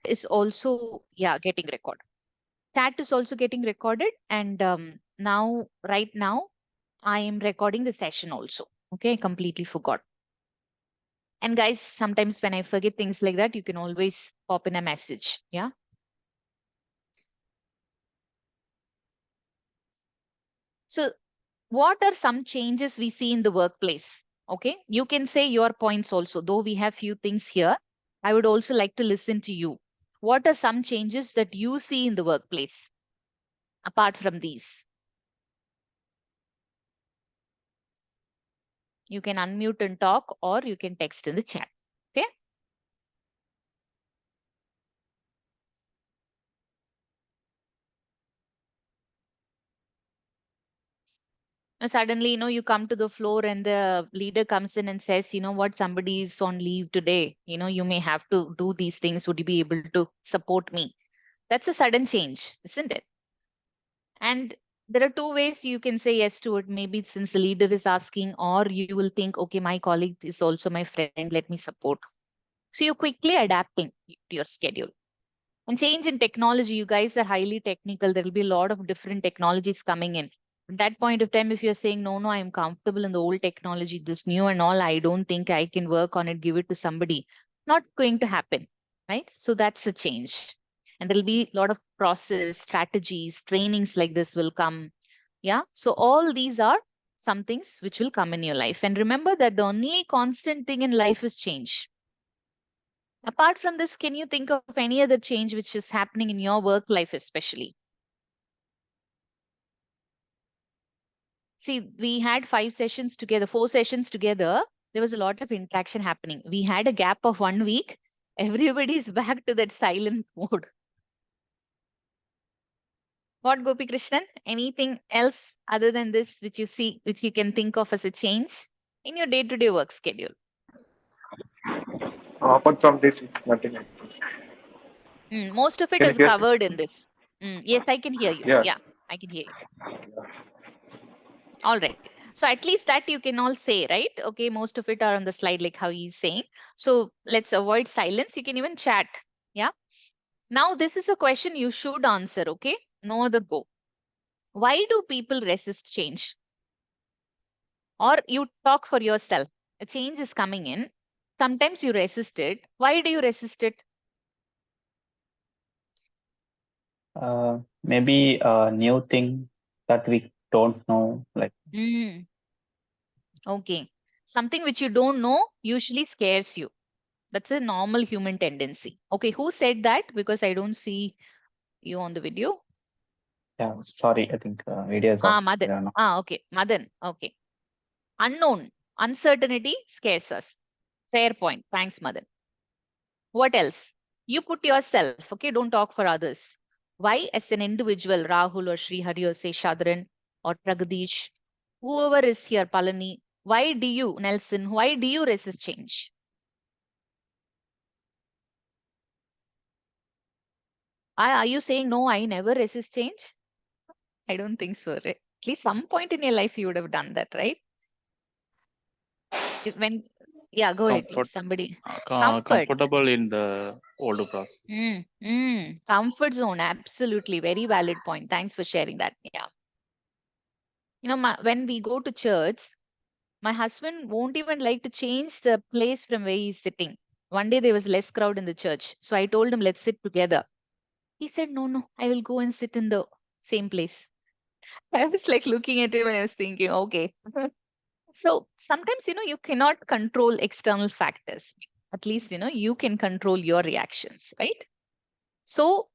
is also, getting recorded. Chat is also getting recorded. And right now, I am recording the session also. Okay, I completely forgot. And guys, sometimes when I forget things like that, you can always pop in a message. Yeah. So what are some changes we see in the workplace? Okay, you can say your points also, though we have few things here. I would also like to listen to you. What are some changes that you see in the workplace apart from these? You can unmute and talk, or you can text in the chat. Okay. And suddenly, you come to the floor and the leader comes in and says, what, somebody is on leave today. You may have to do these things. Would you be able to support me? That's a sudden change, isn't it? And there are two ways you can say yes to it. Maybe since the leader is asking, or you will think, okay, my colleague is also my friend, let me support. So you're quickly adapting to your schedule. And change in technology, you guys are highly technical. There will be a lot of different technologies coming in. At that point of time, if you're saying, no, I'm comfortable in the old technology, this new and all, I don't think I can work on it, give it to somebody, not going to happen, right? So that's a change. And there'll be a lot of process, strategies, trainings like this will come. Yeah. So all these are some things which will come in your life. And remember that the only constant thing in life is change. Apart from this, can you think of any other change which is happening in your work life, especially? See, we had 5 sessions together, 4 sessions together. There was a lot of interaction happening. We had a gap of 1 week. Everybody's back to that silent mode. What, Gopi Krishnan? Anything else other than this which you see, which you can think of as a change in your day-to-day work schedule? Apart from this, it's nothing. Most of it Can you is hear me? covered in this. Yes, I can hear you. Yeah. Yeah, I can hear you. All right. So at least that you can all say, right? Okay, most of it are on the slide, like how he's saying. So let's avoid silence. You can even chat. Yeah. Now, this is a question you should answer. Okay. No other go. Why do people resist change? Or you talk for yourself. A change is coming in. Sometimes you resist it. Why do you resist it? Maybe a new thing that we don't know, like Okay. Something which you don't know usually scares you. That's a normal human tendency. Okay. Who said that? Because I don't see you on the video. yeah. Sorry, I think video is off. I Madan. don't know. Okay. Madan. Okay. Unknown. Uncertainty scares us. Fair point. Thanks, Madan. What else? You put yourself, okay? Don't talk for others. Why, as an individual, Rahul or Sri Hari or say Shadran or Pragadish, whoever is here, Palani, why do you, Nelson, why do you resist change? Are you saying, no, I never resist change? I don't think so, right? At least some point in your life you would have done that, right? When, yeah, go ahead, please. Somebody. Comfort. Comfortable in the old process. Comfort zone. Absolutely. Very valid point. Thanks for sharing that. Yeah. When we go to church, my husband won't even like to change the place from where he's sitting. One day there was less crowd in the church. So I told him, let's sit together. He said, no, I will go and sit in the same place. I was like looking at him and I was thinking, okay. So sometimes, you cannot control external factors. At least, you can control your reactions, right? So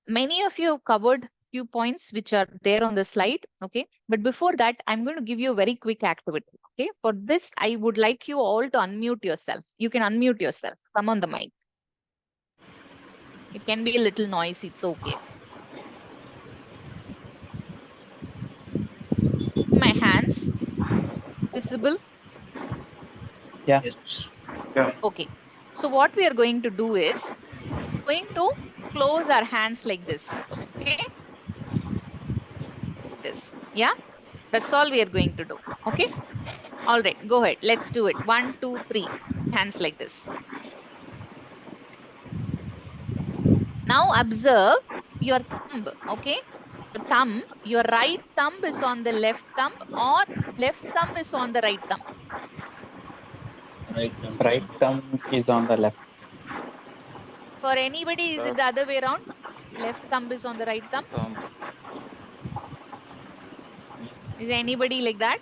many of you have covered few points which are there on the slide. Okay. But before that, I'm going to give you a very quick activity. Okay. For this, I would like you all to unmute yourself. You can unmute yourself. Come on the mic. It can be a little noisy. It's okay. My hands visible. Yeah. Yes. Yeah. Okay. So what we are going to do is going to close our hands like this. Okay. This. Yeah. That's all we are going to do. Okay. All right. Go ahead. Let's do it. 1, 2, 3. Hands like this. Now observe your thumb, okay? Your right thumb is on the left thumb or left thumb is on the right thumb. Right thumb is on the left. For anybody, is it the other way around? Left thumb is on the right thumb? Thumb. Is anybody like that?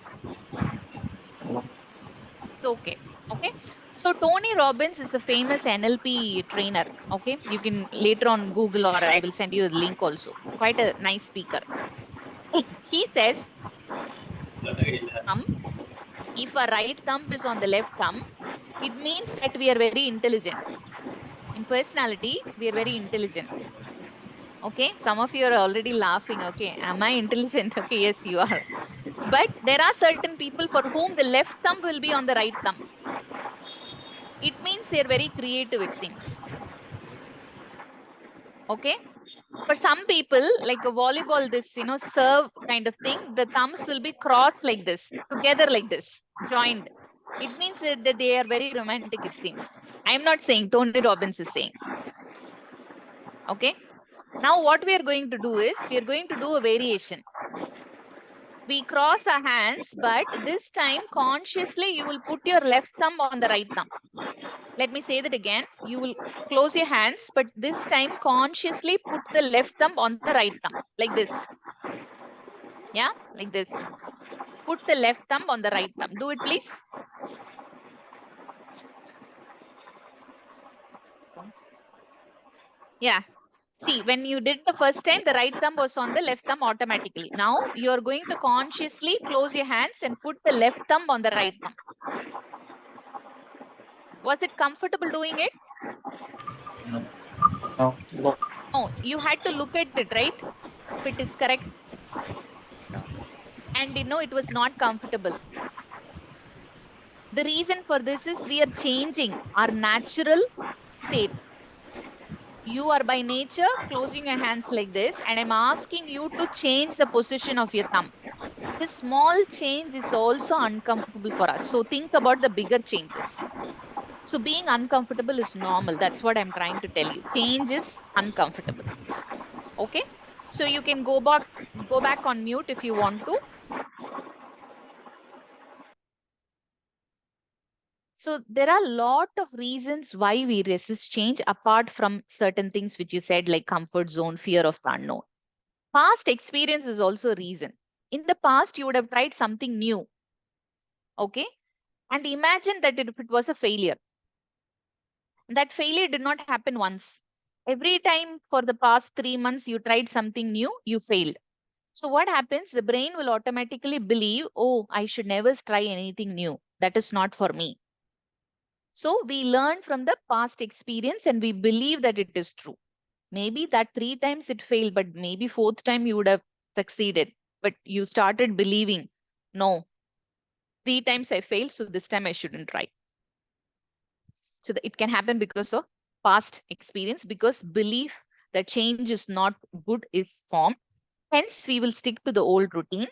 It's okay. Okay. So Tony Robbins is a famous NLP trainer. Okay. You can later on Google or I will send you the link also. Quite a nice speaker. He says, thumb, if a right thumb is on the left thumb, it means that we are very intelligent. In personality, we are very intelligent. Okay. Some of you are already laughing. Okay. Am I intelligent? Okay. Yes, you are. But there are certain people for whom the left thumb will be on the right thumb. It means they're very creative, it seems. Okay. For some people, like a volleyball, this, serve kind of thing, the thumbs will be crossed like this, together like this, joined. It means that they are very romantic, it seems. I'm not saying, Tony Robbins is saying. Okay. Now, what we are going to do is, we are going to do a variation. We cross our hands, but this time consciously you will put your left thumb on the right thumb. Let me say that again. You will close your hands, but this time consciously put the left thumb on the right thumb, like this. Yeah, like this. Put the left thumb on the right thumb. Do it, please. Yeah. See, when you did the first time, the right thumb was on the left thumb automatically. Now you're going to consciously close your hands and put the left thumb on the right thumb. Was it comfortable doing it? No. No, you had to look at it, right? If it is correct. And it was not comfortable. The reason for this is we are changing our natural state. You are by nature closing your hands like this, and I'm asking you to change the position of your thumb. This small change is also uncomfortable for us. So think about the bigger changes. So being uncomfortable is normal. That's what I'm trying to tell you. Change is uncomfortable. Okay. So you can go back on mute if you want to. So there are a lot of reasons why we resist change apart from certain things which you said, like comfort zone, fear of the unknown. Past experience is also a reason. In the past, you would have tried something new. Okay. And imagine that if it was a failure. That failure did not happen once. Every time for the past 3 months, you tried something new, you failed. So what happens? The brain will automatically believe, oh, I should never try anything new. That is not for me. So we learn from the past experience and we believe that it is true. Maybe that 3 times it failed, but maybe fourth time you would have succeeded. But you started believing, no, 3 times I failed, so this time I shouldn't try. So it can happen because of past experience, because belief that change is not good is formed. Hence, we will stick to the old routine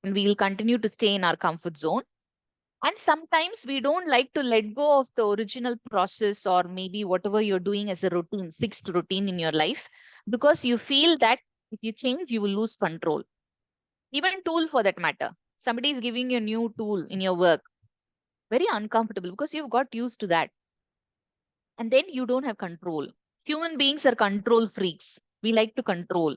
and we will continue to stay in our comfort zone. And sometimes we don't like to let go of the original process or maybe whatever you're doing as a routine, fixed routine in your life, because you feel that if you change, you will lose control. Even tool for that matter. Somebody is giving you a new tool in your work. Very uncomfortable because you've got used to that. And then you don't have control. Human beings are control freaks. We like to control.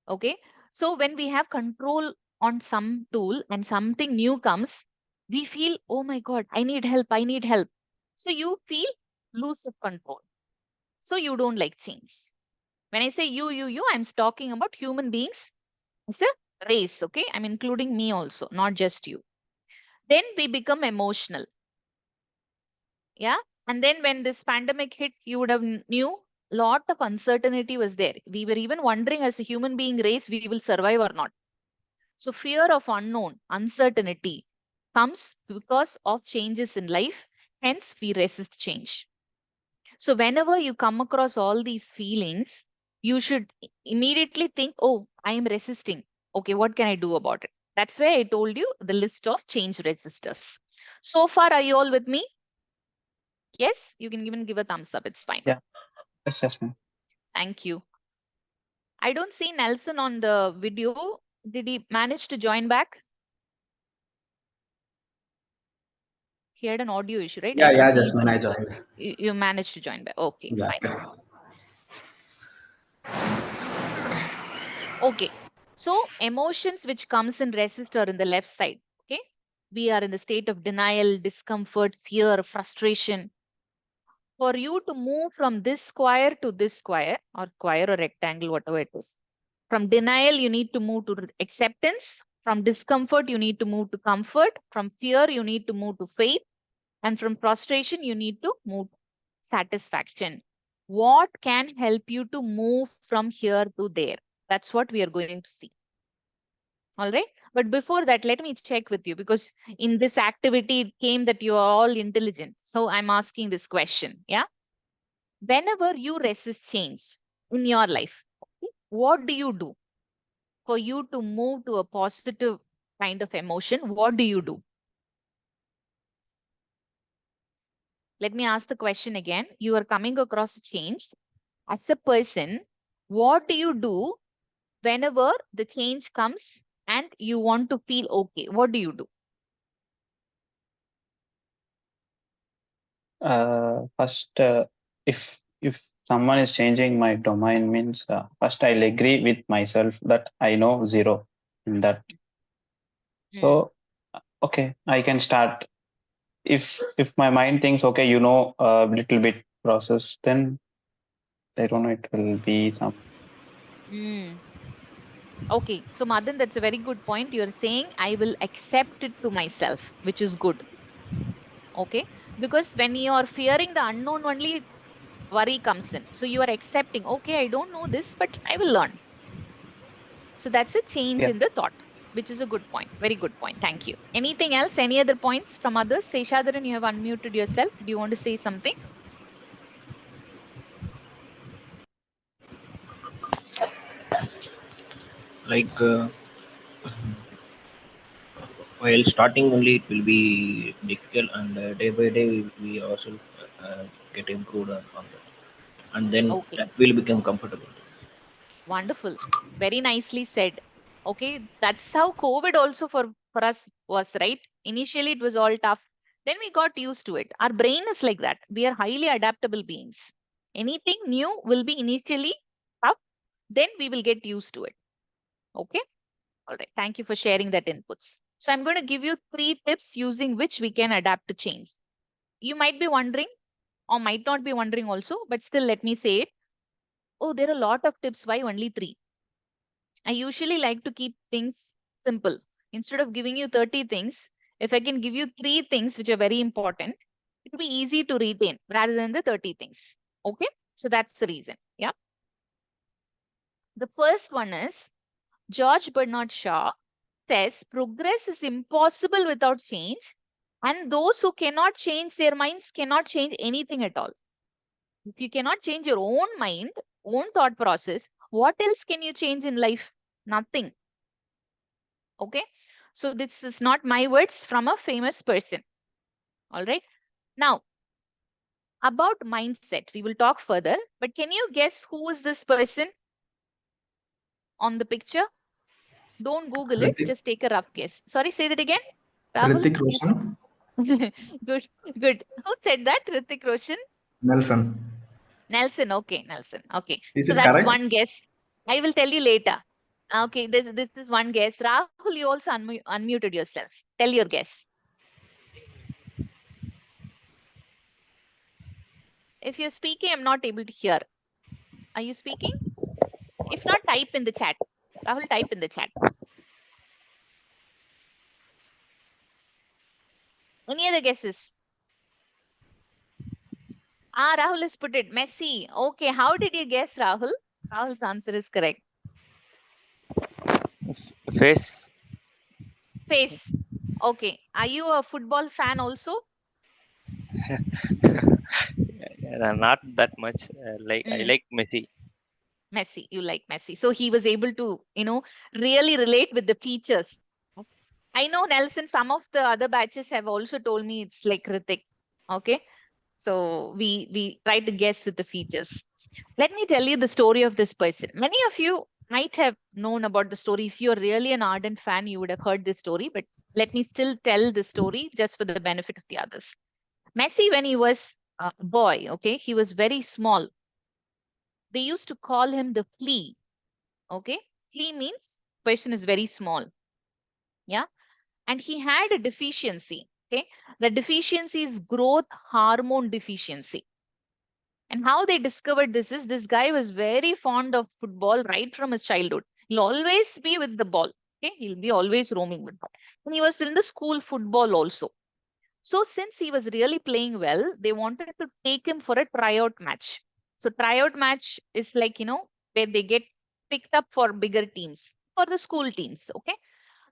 Okay. So when we have control on some tool and something new comes, we feel, oh my God, I need help. I need help. So you feel loose of control. So you don't like change. When I say you, I'm talking about human beings as a race. Okay. I'm including me also, not just you. Then we become emotional. Yeah. And then when this pandemic hit, you would have knew lot of uncertainty was there. We were even wondering as a human being race, we will survive or not. So fear of unknown, uncertainty comes because of changes in life. Hence, we resist change. So whenever you come across all these feelings, you should immediately think, oh, I am resisting. Okay, what can I do about it? That's why I told you the list of change resistors. So far, are you all with me? Yes, you can even give a thumbs up. It's fine. Yeah. Yes, Jasmine. Thank you. I don't see Nelson on the video. Did he manage to join back? He had an audio issue, right? I Yeah, can yeah, see Jasmine, I joined. you managed to join back. Okay, Yeah. fine. Okay. So emotions which comes in resist are in the left side. Okay. We are in the state of denial, discomfort, fear, frustration. For you to move from this square to this square or rectangle, whatever it is. From denial, you need to move to acceptance. From discomfort, you need to move to comfort. From fear, you need to move to faith. And from frustration, you need to move to satisfaction. What can help you to move from here to there? That's what we are going to see. All right. But before that, let me check with you because in this activity, it came that you are all intelligent. So I'm asking this question. Yeah. Whenever you resist change in your life, what do you do for you to move to a positive kind of emotion? What do you do? Let me ask the question again. You are coming across a change. As a person, what do you do whenever the change comes and you want to feel okay? What do you do? First, if someone is changing my domain, means first I'll agree with myself that I know zero in that. Hmm. So okay, I can start. If my mind thinks okay, you know a little bit process, then I don't know, it will be some. Hmm. Okay. So, Madan, that's a very good point. You're saying I will accept it to myself, which is good. Okay. Because when you are fearing the unknown, only worry comes in. So, you are accepting, okay, I don't know this, but I will learn. So, that's a change Yeah. in the thought, which is a good point. Very good point. Thank you. Anything else? Any other points from others? Seshadharan, you have unmuted yourself. Do you want to say something? Like while starting only it will be difficult, and day by day we ourselves get improved on that, and then Okay. that will become comfortable. Wonderful. Very nicely said. Okay. That's how COVID also for us was, right? Initially, it was all tough. Then we got used to it. Our brain is like that. We are highly adaptable beings. Anything new will be initially tough. Then we will get used to it. Okay. All right. Thank you for sharing that inputs. So I'm going to give you 3 tips using which we can adapt to change. You might be wondering or might not be wondering also, but still let me say it. Oh, there are a lot of tips. Why only 3? I usually like to keep things simple. Instead of giving you 30 things, if I can give you 3 things which are very important, it will be easy to retain rather than the 30 things. Okay. So that's the reason. Yeah. The first one is George Bernard Shaw says progress is impossible without change, and those who cannot change their minds cannot change anything at all. If you cannot change your own mind, own thought process, what else can you change in life? Nothing. Okay. So this is not my words from a famous person. All right. Now, about mindset, we will talk further. But can you guess who is this person on the picture? Don't Google it. Ritik, Just take a rough guess. Sorry, say that again. Rahul, Ritik Roshan, good, good. Who said that? Ritik Roshan? Nelson. Nelson. Okay, Nelson. Okay. Is So it that's correct? one guess. I will tell you later. Okay, this is one guess. Rahul, you also unmuted yourself. Tell your guess. If you're speaking, I'm not able to hear. Are you speaking? If not, type in the chat. Rahul, type in the chat. Any other guesses? Rahul has put it. Messi. Okay, how did you guess, Rahul? Rahul's answer is correct. Face. Face. Okay. Are you a football fan also? Not that much. I Mm, like Messi. Messi. You like Messi. So he was able to, really relate with the features. I know, Nelson, some of the other batches have also told me it's like Ritik. Okay. So we try to guess with the features. Let me tell you the story of this person. Many of you might have known about the story. If you're really an ardent fan, you would have heard this story, but let me still tell the story just for the benefit of the others. Messi, when he was a boy, okay, he was very small. They used to call him the flea, okay? Flea means person is very small, yeah? And he had a deficiency, okay? The deficiency is growth hormone deficiency. And how they discovered this is this guy was very fond of football right from his childhood. He'll always be with the ball. Okay, he'll be always roaming with ball. And he was in the school football also. So since he was really playing well, they wanted to take him for a tryout match. So tryout match is like, where they get picked up for bigger teams, for the school teams. Okay.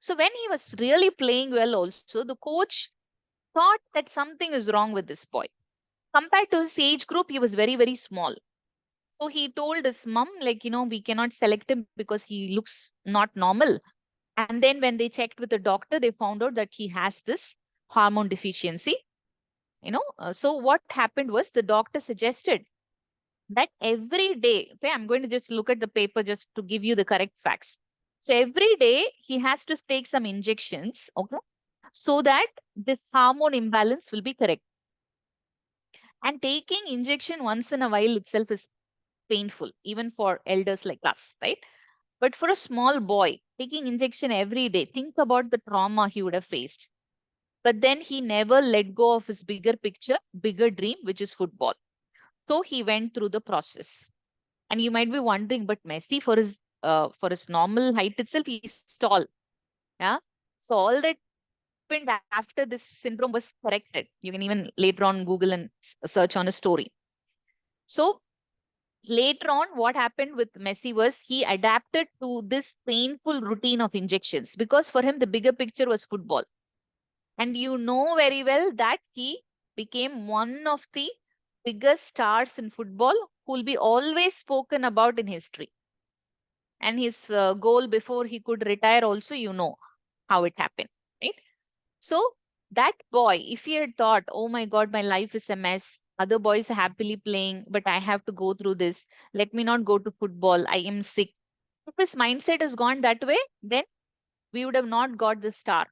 So when he was really playing well also, the coach thought that something is wrong with this boy. Compared to his age group, he was very, very small. So he told his mom, like, we cannot select him because he looks not normal. And then when they checked with the doctor, they found out that he has this hormone deficiency. So what happened was the doctor suggested that every day, okay, I'm going to just look at the paper just to give you the correct facts. So every day he has to take some injections, okay, so that this hormone imbalance will be correct. And taking injection once in a while itself is painful, even for elders like us, right? But for a small boy, taking injection every day, think about the trauma he would have faced. But then he never let go of his bigger picture, bigger dream, which is football. So he went through the process. And you might be wondering, but Messi for his normal height itself, he's tall. Yeah. So all that happened after this syndrome was corrected. You can even later on Google and search on a story. So later on, what happened with Messi was he adapted to this painful routine of injections because for him, the bigger picture was football. And you know very well that he became one of the biggest stars in football who will be always spoken about in history. And his goal before he could retire also, how it happened, right? So that boy, if he had thought, oh my God, my life is a mess, other boys are happily playing, but I have to go through this. Let me not go to football. I am sick. If his mindset has gone that way, then we would have not got the star.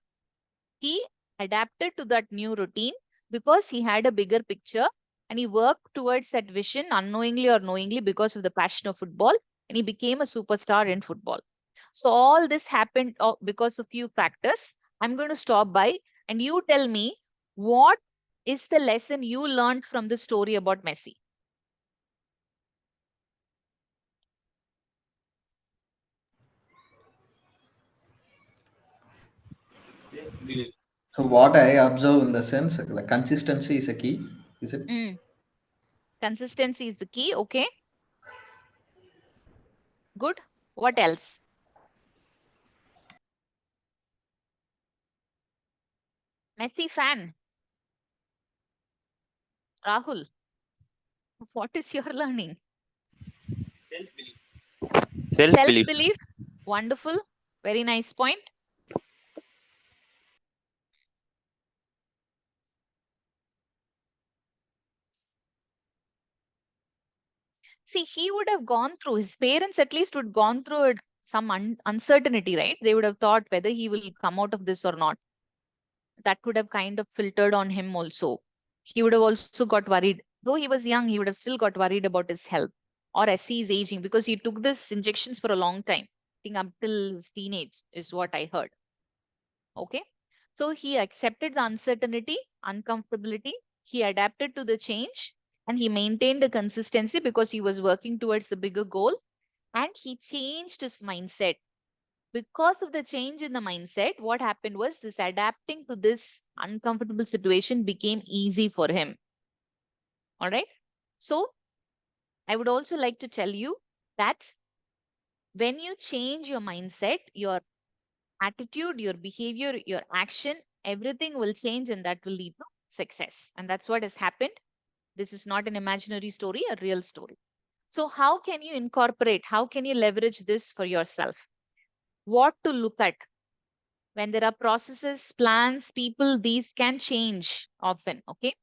He adapted to that new routine because he had a bigger picture and he worked towards that vision unknowingly or knowingly because of the passion of football, and he became a superstar in football. So all this happened because of few factors. I'm going to stop by and you tell me what is the lesson you learned from the story about Messi? So what I observe in the sense, the consistency is a key. Is it? Mm, consistency is the key. Okay, good. What else? Messi fan, Rahul. What is your learning? Self Self belief. belief. Wonderful. Very nice point. See, he would have gone through, his parents at least would gone through some uncertainty, right? They would have thought whether he will come out of this or not. That would have kind of filtered on him also. He would have also got worried. Though he was young, he would have still got worried about his health or as he is aging because he took this injections for a long time. I think until his teenage is what I heard. Okay. So he accepted the uncertainty, uncomfortability. He adapted to the change and he maintained the consistency because he was working towards the bigger goal, and he changed his mindset. Because of the change in the mindset, what happened was this adapting to this uncomfortable situation became easy for him. All right. So I would also like to tell you that when you change your mindset, your attitude, your behavior, your action, everything will change and that will lead to success. And that's what has happened. This is not an imaginary story, a real story. So, how can you incorporate? How can you leverage this for yourself? What to look at? When there are processes, plans, people, these can change often. Okay.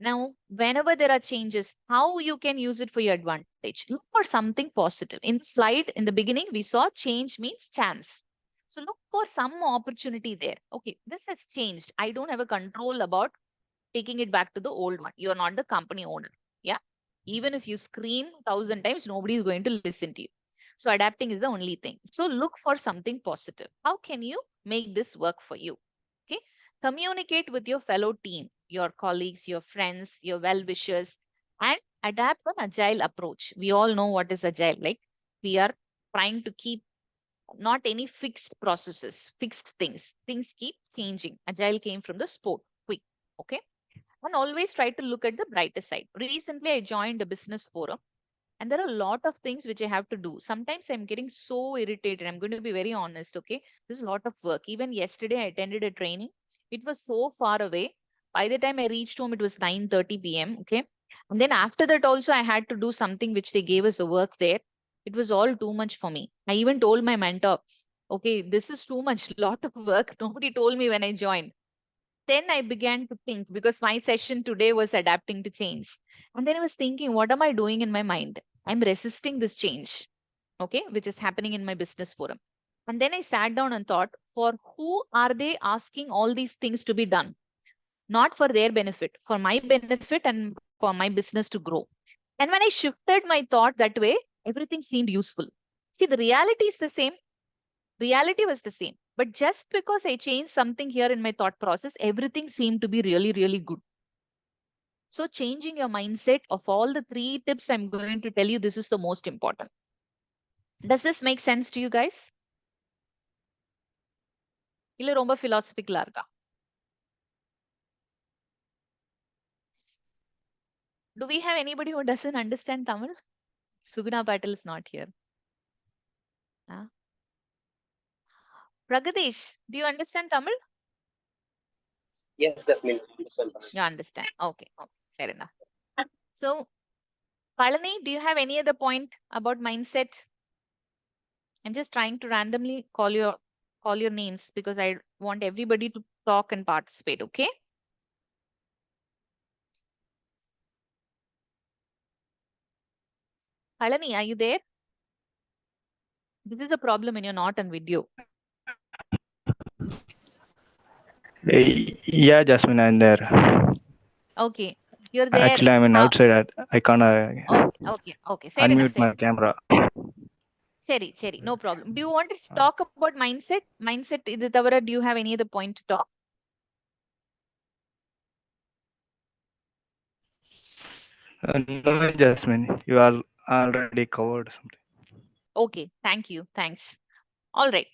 Now, whenever there are changes, how you can use it for your advantage? Look for something positive. In the slide in the beginning, we saw change means chance. So look for some opportunity there. Okay, this has changed. I don't have a control about taking it back to the old one. You're not the company owner. Yeah. Even if you scream 1,000 times, nobody is going to listen to you. So adapting is the only thing. So look for something positive. How can you make this work for you? Okay. Communicate with your fellow team, your colleagues, your friends, your well-wishers, and adapt an agile approach. We all know what is agile. Like we are trying to keep not any fixed processes, fixed things. Things keep changing. Agile came from the sport, quick. Okay. And always try to look at the brighter side. Recently, I joined a business forum and there are a lot of things which I have to do. Sometimes I'm getting so irritated. I'm going to be very honest. Okay. There's a lot of work. Even yesterday, I attended a training. It was so far away. By the time I reached home, it was 9:30 p.m. Okay. And then after that, also, I had to do something which they gave us a work there. It was all too much for me. I even told my mentor, okay, this is too much, lot of work. Nobody told me when I joined. Then I began to think because my session today was adapting to change. And then I was thinking, what am I doing in my mind? I'm resisting this change, okay, which is happening in my business forum. And then I sat down and thought, for who are they asking all these things to be done? Not for their benefit, for my benefit and for my business to grow. And when I shifted my thought that way, everything seemed useful. See, the reality is the same. Reality was the same. But just because I changed something here in my thought process, everything seemed to be really, really good. So, changing your mindset of all the three tips I'm going to tell you, this is the most important. Does this make sense to you guys? இல்ல ரொம்ப philosophical-ஆ இருக்கா? Do we have anybody who doesn't understand Tamil? Suguna Patil is not here. Ah. Pragadesh, do you understand Tamil? Yes, Jasmine. Understand. You understand. Okay, okay, fair enough. So, Palani, do you have any other point about mindset? I'm just trying to randomly call your names because I want everybody to talk and participate, okay? Palani, are you there? This is a problem when you're not on video. Yeah, Jasmine, I'm there. Okay, you're there. Actually, I'm in outside. I can't Okay. Fair enough. unmute my camera. Cherry, no problem. Do you want to talk about mindset? Mindset, இது தவிர, do you have any other point to talk? No, Jasmine, you are already covered something. Okay, thank you. Thanks. All right.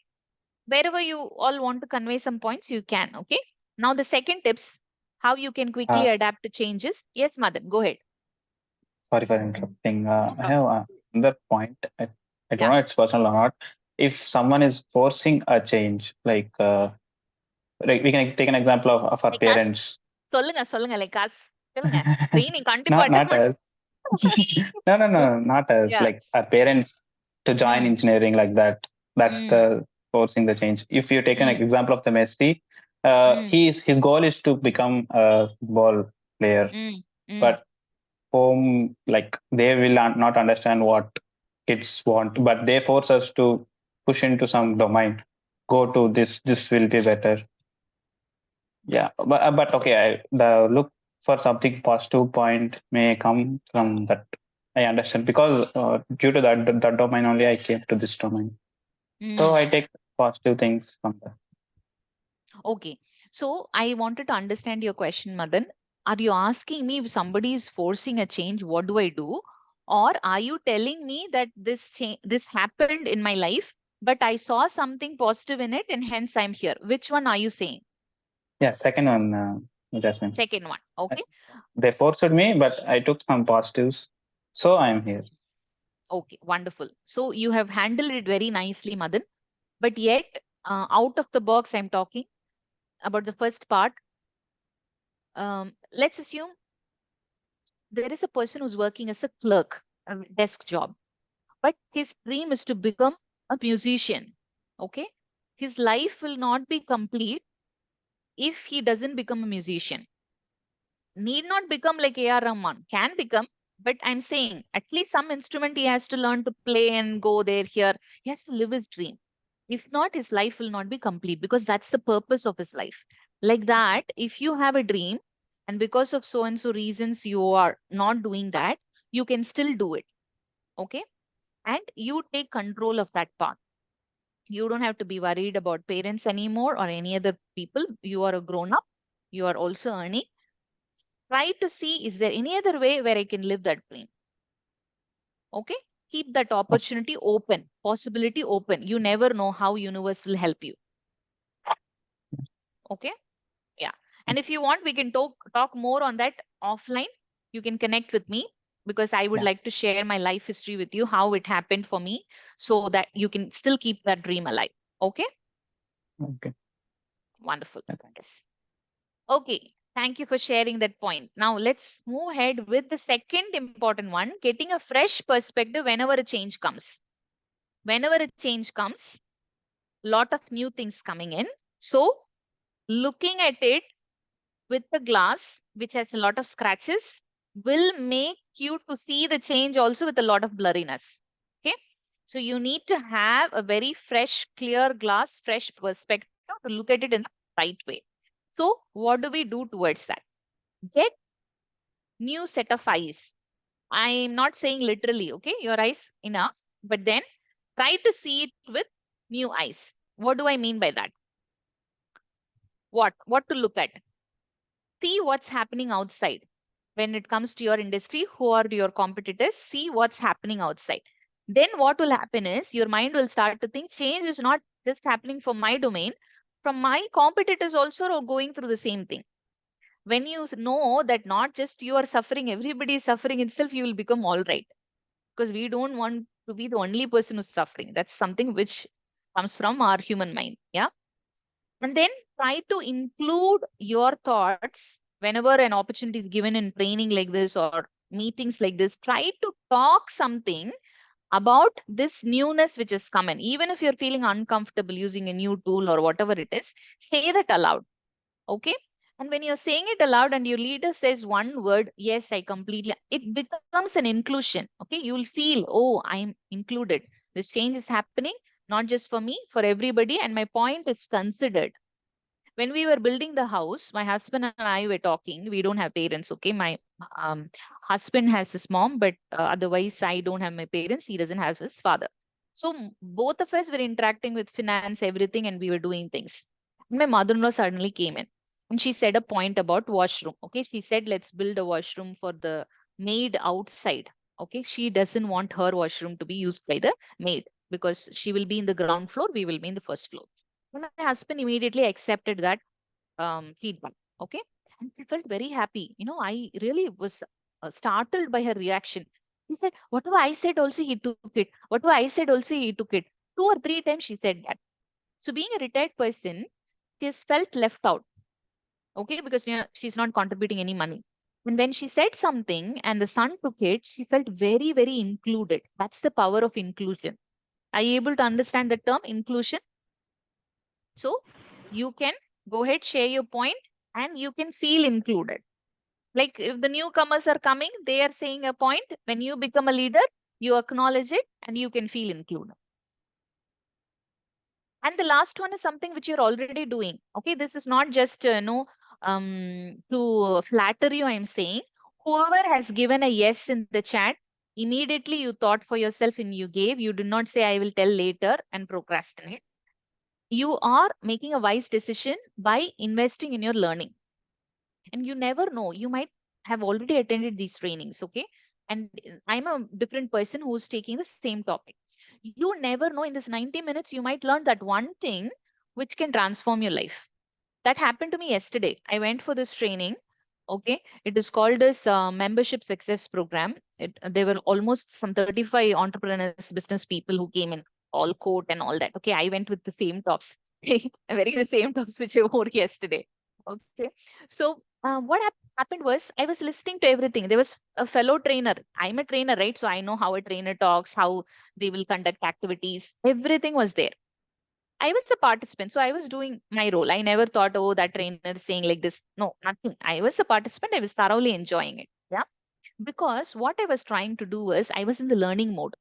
Wherever you all want to convey some points, you can, okay? Now, the second tips, how you can quickly adapt to changes. Yes, Madan, go ahead. Sorry for interrupting. No I have problem. another point. I don't know if it's personal or not. If someone is forcing a change, like we can take an example of our Like us. parents. சொல்லுங்க like us. சொல்லுங்க. Training கண்டிப்பா Not attend as no, not as Yeah. like our parents to join engineering like that. That's the forcing the change. If you take an example of the Messi, his goal is to become a ball player, but home like they will not understand what kids want, but they force us to push into some domain. Go to this will be better. Yeah, but okay, the look for something positive point may come from that. I understand because due to that domain only I came to this domain. So I take positive things from that. Okay. So I wanted to understand your question, Madan. Are you asking me if somebody is forcing a change, what do I do? Or are you telling me that this happened in my life, but I saw something positive in it and hence I'm here? Which one are you saying? Yeah, second one, Jasmine. Second one. Okay. They forced me, but I took some positives, so I'm here. Okay, wonderful. So you have handled it very nicely, Madan. But yet, out of the box, I'm talking about the first part. Let's assume there is a person who's working as a clerk, a desk job, but his dream is to become a musician. Okay. His life will not be complete if he doesn't become a musician. need not become like A.R. Rahman, can become, but I'm saying at least some instrument he has to learn to play and go there, here. He has to live his dream. If not, his life will not be complete, because that's the purpose of his life. Like that, if you have a dream and because of so and so reasons you are not doing that, you can still do it. Okay. And you take control of that path. You don't have to be worried about parents anymore or any other people. You are a grown up. You are also earning. Try to see, is there any other way where I can live that dream? Okay. Keep that opportunity open, possibility open. You never know how universe will help you. Okay. Yeah. And if you want, we can talk more on that offline. You can connect with me, because I would Yeah. like to share my life history with you, how it happened for me, so that you can still keep that dream alive. Okay. Okay. Wonderful. Okay. Yes. Okay. Thank you for sharing that point. Now let's move ahead with the second important one, getting a fresh perspective whenever a change comes. Whenever a change comes, lot of new things coming in. So looking at it with the glass, which has a lot of scratches, will make you to see the change also with a lot of blurriness. Okay. So you need to have a very fresh, clear glass, fresh perspective to look at it in the right way. So what do we do towards that? Get new set of eyes. I'm not saying literally, okay, your eyes enough, but then try to see it with new eyes. What do I mean by that? What to look at? See what's happening outside. When it comes to your industry, who are your competitors? See what's happening outside. Then what will happen is your mind will start to think change is not just happening for my domain. From my competitors also are going through the same thing. When you know that not just you are suffering, everybody is suffering itself, you will become all right. Because we don't want to be the only person who's suffering. That's something which comes from our human mind. Yeah. And then try to include your thoughts whenever an opportunity is given in training like this or meetings like this. Try to talk something about this newness which is coming. Even if you're feeling uncomfortable using a new tool or whatever it is, say that aloud. Okay. And when you're saying it aloud and your leader says one word, yes, I completely, it becomes an inclusion. Okay. You'll feel, oh, I'm included. This change is happening, not just for me, for everybody. And my point is considered. When we were building the house, my husband and I were talking. We don't have parents. Okay. My husband has his mom, but otherwise, I don't have my parents. He doesn't have his father. So both of us were interacting with finance, everything, and we were doing things. And my mother in law suddenly came in and she said a point about washroom. Okay. She said, let's build a washroom for the maid outside. Okay. She doesn't want her washroom to be used by the maid because she will be in the ground floor. We will be in the first floor. And my husband immediately accepted that feedback. Okay. And he felt very happy. I really was startled by her reaction. He said, whatever I said, also he took it. Whatever I said, also he took it. 2 or 3 times she said that. So, being a retired person, she has felt left out. Okay. Because she's not contributing any money. And when she said something and the son took it, she felt very, very included. That's the power of inclusion. Are you able to understand the term inclusion? So you can go ahead, share your point, and you can feel included. Like if the newcomers are coming, they are saying a point. When you become a leader, you acknowledge it and you can feel included. And the last one is something which you're already doing. Okay, this is not just to flatter you. I'm saying whoever has given a yes in the chat, immediately you thought for yourself and you gave. You did not say I will tell later and procrastinate. You are making a wise decision by investing in your learning. And you never know, you might have already attended these trainings. Okay. And I'm a different person who's taking the same topic. You never know, in this 90 minutes, you might learn that one thing which can transform your life. That happened to me yesterday. I went for this training. Okay. It is called as membership success program. There were almost some 35 entrepreneurs, business people who came in, all coat and all that. Okay. I went with the same tops, wearing the same tops which I wore yesterday. Okay. So what happened was I was listening to everything. There was a fellow trainer. I'm a trainer, right? So I know how a trainer talks, how they will conduct activities. Everything was there. I was a participant, so I was doing my role. I never thought, oh, that trainer is saying like this. No, nothing. I was a participant. I was thoroughly enjoying it. Yeah. Because what I was trying to do was I was in the learning mode.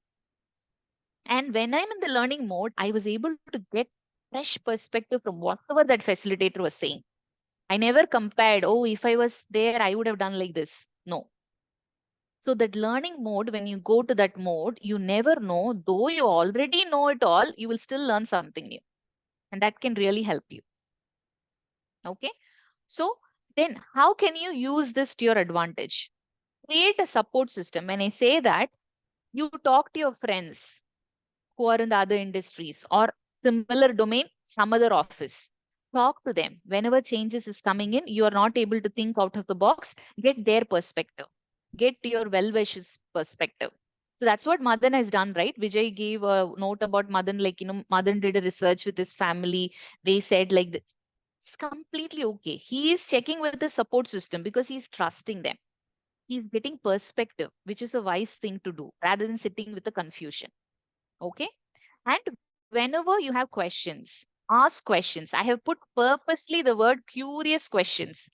And when I'm in the learning mode, I was able to get fresh perspective from whatever that facilitator was saying. I never compared, oh, if I was there, I would have done like this. No. So that learning mode, when you go to that mode, you never know, though you already know it all, you will still learn something new. And that can really help you. Okay. So then how can you use this to your advantage? Create a support system. When I say that, you talk to your friends who are in the other industries or similar domain, some other office. Talk to them. Whenever changes is coming in, you are not able to think out of the box, get their perspective. Get your well-wishers perspective. So that's what Madan has done, right? Vijay gave a note about Madan, like, Madan did a research with his family. They said like, it's completely okay. He is checking with the support system because he's trusting them. He's getting perspective, which is a wise thing to do rather than sitting with the confusion. Okay. And whenever you have questions, ask questions. I have put purposely the word curious questions.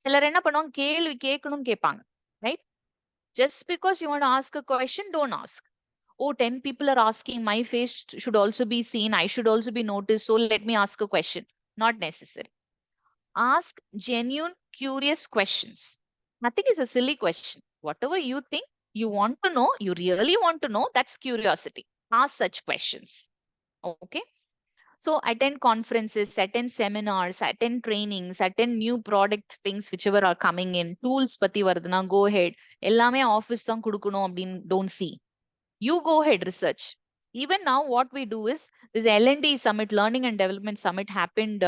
சிலர் என்ன பண்ணுவாங்க கேள்வி கேட்கணும் கேட்பாங்க right? Just because you want to ask a question, don't ask. Oh, 10 people are asking, my face should also be seen. I should also be noticed. So let me ask a question. Not necessary. Ask genuine, curious questions. Nothing is a silly question. Whatever you think you want to know, you really want to know, that's curiosity. Ask such questions. Okay. So attend conferences, attend seminars, attend trainings, attend new product things, whichever are coming in. Tools பத்தி வருதுன்னா go ahead. எல்லாமே office தான் கொடுக்கணும் அப்படின்னு don't see. You go ahead, research. Even now, what we do is this L&D summit, Learning and Development Summit, happened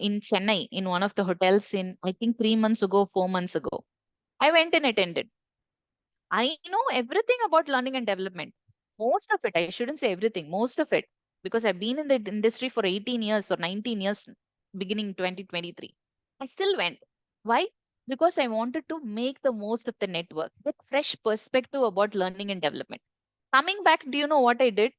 in Chennai in one of the hotels in, I think, 3 months ago, 4 months ago. I went and attended. I know everything about learning and development. Most of it, I shouldn't say everything, most of it, because I've been in the industry for 18 years or 19 years, beginning 2023. I still went. Why? Because I wanted to make the most of the network, get fresh perspective about learning and development. Coming back, do you know what I did?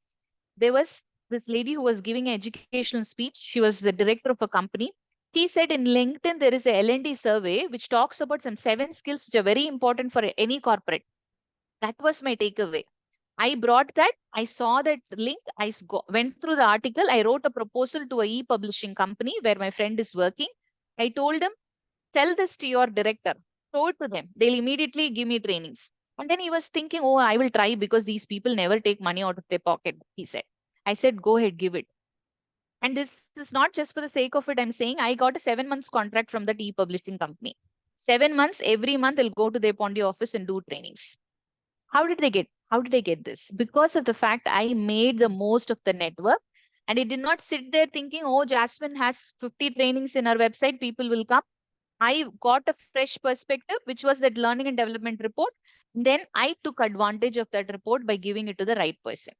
There was this lady who was giving an educational speech. She was the director of a company. He said in LinkedIn, there is a L&D survey which talks about some 7 skills which are very important for any corporate. That was my takeaway. I brought that. I saw that link. Went through the article. I wrote a proposal to a e-publishing company where my friend is working. I told him, tell this to your director. Show it to them. They'll immediately give me trainings. And then he was thinking, oh, I will try because these people never take money out of their pocket, he said. I said, go ahead, give it. And this is not just for the sake of it. I'm saying I got a 7 months contract from the e-publishing company. 7 months, every month, I'll go to their Pondi office and do trainings. How did I get this? Because of the fact I made the most of the network and I did not sit there thinking, oh, Jasmine has 50 trainings in her website, people will come. I got a fresh perspective, which was that learning and development report. Then I took advantage of that report by giving it to the right person.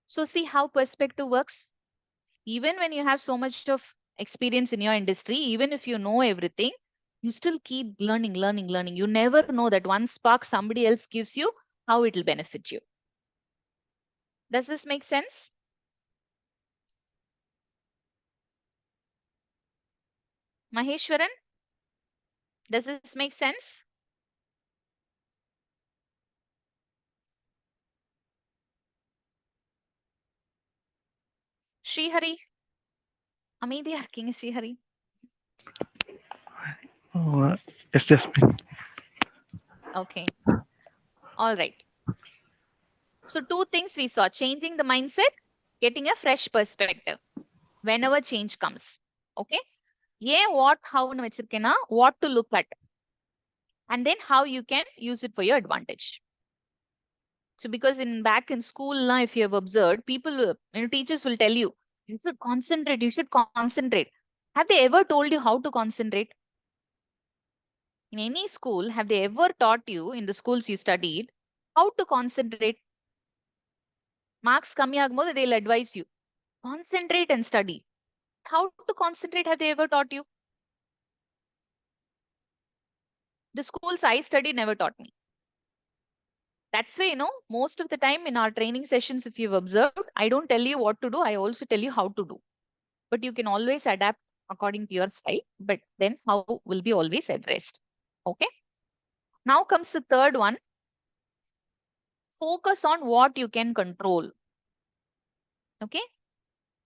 So see how perspective works. Even when you have so much of experience in your industry, even if you know everything, you still keep learning, learning, learning. You never know that one spark somebody else gives you, how it will benefit you. Does this make sense? Maheshwaran, does this make sense? Srihari, அமைதியா இருக்கீங்க Srihari. Yes, Jasmine. Okay. All right. So 2 things we saw: changing the mindset, getting a fresh perspective whenever change comes. Okay. Yeah, what, how, what to look at, and then how you can use it for your advantage. So because back in school, if you have observed, people, teachers will tell you, you should concentrate, you should concentrate. Have they ever told you how to concentrate? In any school, have they ever taught you in the schools you studied how to concentrate? Marks kammiyagumbodhu they'll advise you, concentrate and study. How to concentrate, have they ever taught you? The schools I studied never taught me. That's why, most of the time in our training sessions, if you've observed, I don't tell you what to do. I also tell you how to do. But you can always adapt according to your style. But then how will be always addressed. Okay. Now comes the third one. Focus on what you can control. Okay.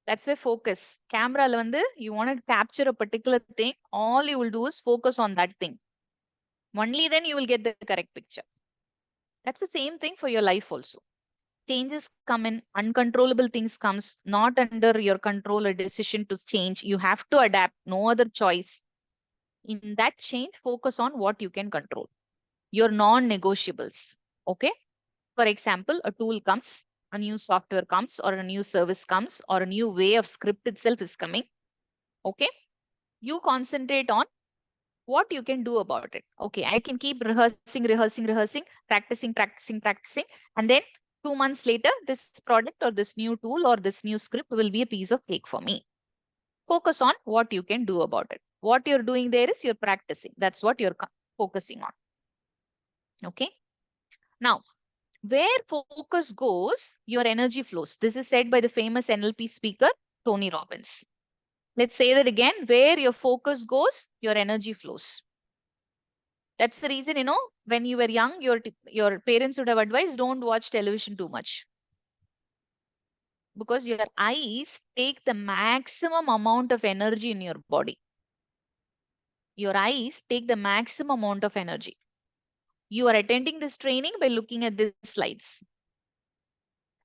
That's why focus. Camera, you want to capture a particular thing. All you will do is focus on that thing. Only then you will get the correct picture. That's the same thing for your life also. Changes come in, uncontrollable things comes, not under your control or decision to change. You have to adapt, no other choice. In that change, focus on what you can control. Your non-negotiables. Okay. For example, a tool comes, a new software comes, or a new service comes, or a new way of script itself is coming. Okay. You concentrate on what you can do about it. Okay, I can keep rehearsing, practicing. And then 2 months later, this product or this new tool or this new script will be a piece of cake for me. Focus on what you can do about it. What you're doing there is you're practicing. That's what you're focusing on. Okay. Now, where focus goes, your energy flows. This is said by the famous NLP speaker, Tony Robbins. Let's say that again. Where your focus goes, your energy flows. That's the reason, when you were young, your parents would have advised, don't watch television too much. Because your eyes take the maximum amount of energy in your body. Your eyes take the maximum amount of energy. You are attending this training by looking at these slides.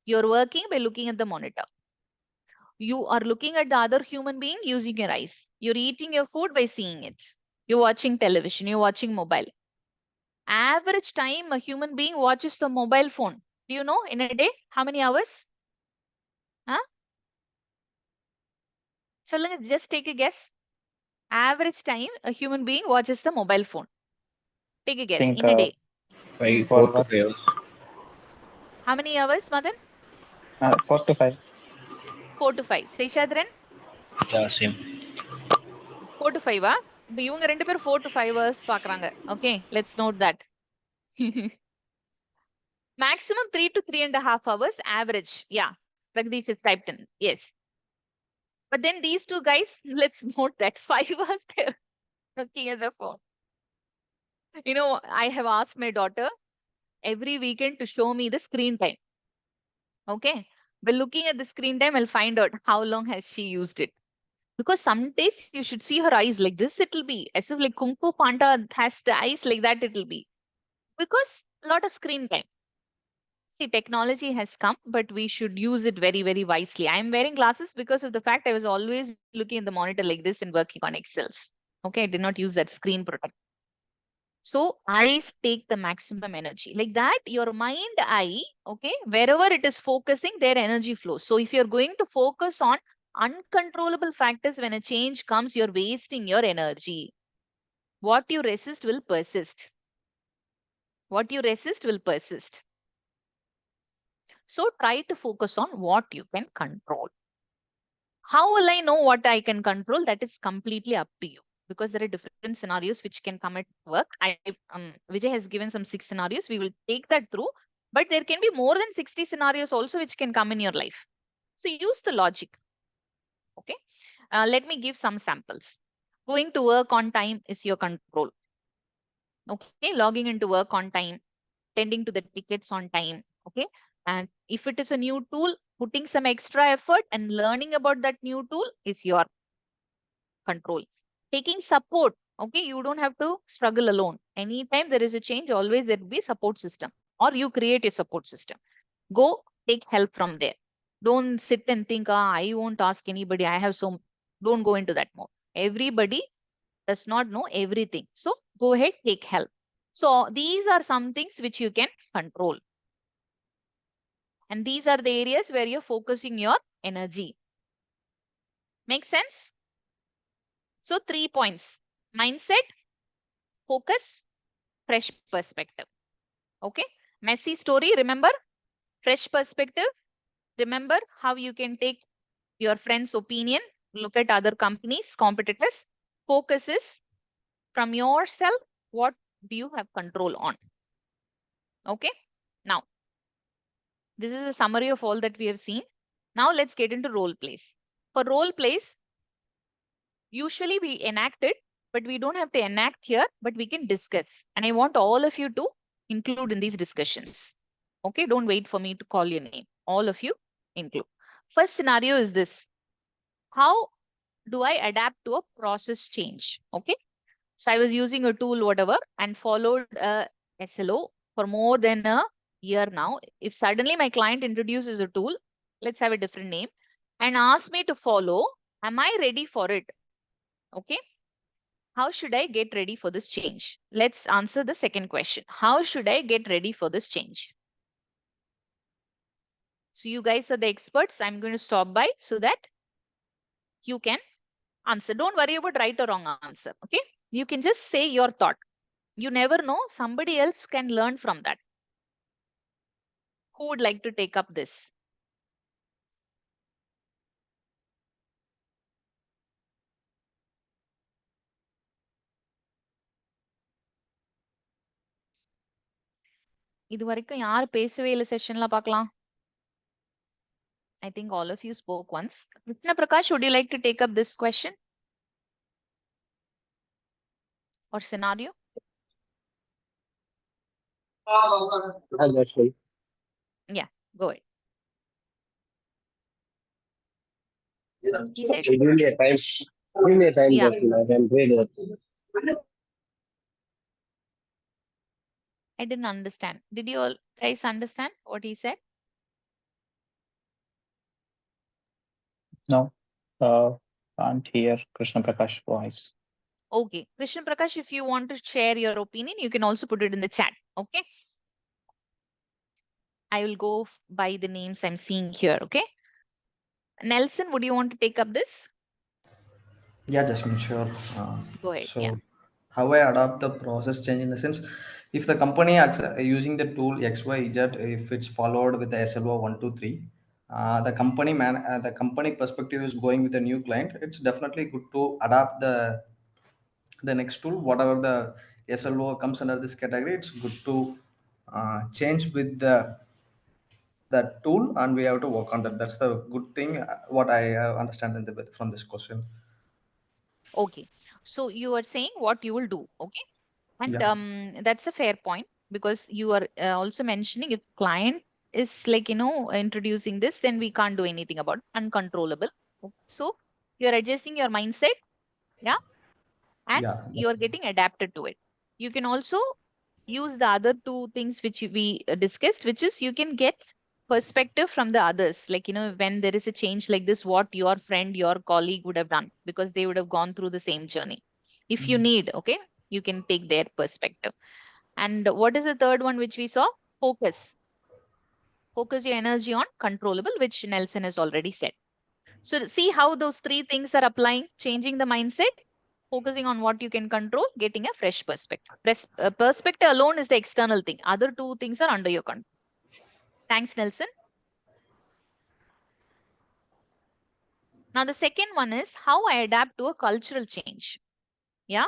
You're working by looking at the monitor. You are looking at the other human being using your eyes. You're eating your food by seeing it. You're watching television. You're watching mobile. Average time a human being watches the mobile phone. Do you know in a day how many hours? Huh? Just take a guess. Average time a human being watches the mobile phone. Take a guess think in a day. 4 to for 5 hours. How many hours, Madan? 4 to 5. 4 to 5. Seshadran? Yeah, same. 4 to 5. இவங்க 2 பேரும் 4 to 5 hours பாக்குறாங்க. Okay, let's note that. Maximum 3 to 3.5 hours average. Yeah, Pragdeep has typed in. Yes. But then these two guys, let's note that 5 hours they're looking at the phone. I have asked my daughter every weekend to show me the screen time. Okay. By looking at the screen time, I'll find out how long has she used it. Because some days you should see her eyes like this, it'll be as if like Kung Fu Panda has the eyes like that, it'll be. Because a lot of screen time. See, technology has come, but we should use it very, very wisely. I'm wearing glasses because of the fact I was always looking at the monitor like this and working on Excels. Okay, I did not use that screen protector. So eyes take the maximum energy. Like that, your mind eye, okay, wherever it is focusing, their energy flows. So if you're going to focus on uncontrollable factors, when a change comes, you're wasting your energy. What you resist will persist. What you resist will persist. So try to focus on what you can control. How will I know what I can control? That is completely up to you. Because there are different scenarios which can come at work. Vijay has given some 6 scenarios. We will take that through. But there can be more than 60 scenarios also which can come in your life. So use the logic. Okay. Let me give some samples. Going to work on time is your control. Okay. Logging into work on time. Tending to the tickets on time. Okay. And if it is a new tool, putting some extra effort and learning about that new tool is your control. Taking support. Okay, you don't have to struggle alone. Anytime there is a change, always there will be support system or you create a support system. Go take help from there. Don't sit and think, I won't ask anybody. I have so, don't go into that mode. Everybody does not know everything. So go ahead, take help. So these are some things which you can control. And these are the areas where you're focusing your energy. Make sense? So 3 points: mindset, focus, fresh perspective. Okay. Messy story, remember? Fresh perspective, remember how you can take your friend's opinion, look at other companies, competitors. Focus is from yourself, what do you have control on? Okay. Now, this is a summary of all that we have seen. Now let's get into role plays. For role plays, usually we enact it, but we don't have to enact here, but we can discuss. And I want all of you to include in these discussions. Okay, don't wait for me to call your name. All of you include. First scenario is this. How do I adapt to a process change? Okay, so I was using a tool, whatever, and followed a SLO for more than a year now. If suddenly my client introduces a tool, let's have a different name, and asks me to follow, am I ready for it? Okay. How should I get ready for this change? Let's answer the second question. How should I get ready for this change? So you guys are the experts. I'm going to stop by so that you can answer. Don't worry about right or wrong answer. Okay. You can just say your thought. You never know. Somebody else can learn from that. Who would like to take up this? இது வரைக்கும் யார் பேசவே இல்லை செஷன்ல பார்க்கலாம். I think all of you spoke once. Krishna Prakash, would you like to take up this question or scenario? Yeah, go ahead. He said, Give me a time. Give me a time, yeah, Jasmine. I can read it. I didn't understand. Did you all guys understand what he said? No, can't hear Krishna Prakash voice. Okay. Krishna Prakash, if you want to share your opinion, you can also put it in the chat. Okay. I will go by the names I'm seeing here. Okay. Nelson, would you want to take up this? Yeah, Jasmine, sure. Go ahead. Yeah. So, how I adapt the process change in the sense, if the company using the tool XYZ, if it's followed with the SLO 123, the company perspective is going with a new client. It's definitely good to adapt the next tool, whatever the SLO comes under this category. It's good to change with the tool, and we have to work on that. That's the good thing. What I understand from this question. Okay. So you are saying what you will do. Okay. And Yeah. that's a fair point because you are also mentioning if client is like, introducing this, then we can't do anything about it, uncontrollable. So you're adjusting your mindset. Yeah. And Yeah. you're getting adapted to it. You can also use the other two things which we discussed, which is you can get perspective from the others. Like, when there is a change like this, what your friend, your colleague would have done because they would have gone through the same journey. If you need, okay, you can take their perspective. And what is the third one which we saw? Focus. Focus your energy on controllable, which Nelson has already said. So see how those three things are applying, changing the mindset, focusing on what you can control, getting a fresh perspective. Perspective alone is the external thing. Other two things are under your control. Thanks, Nelson. Now, the second one is how I adapt to a cultural change. Yeah.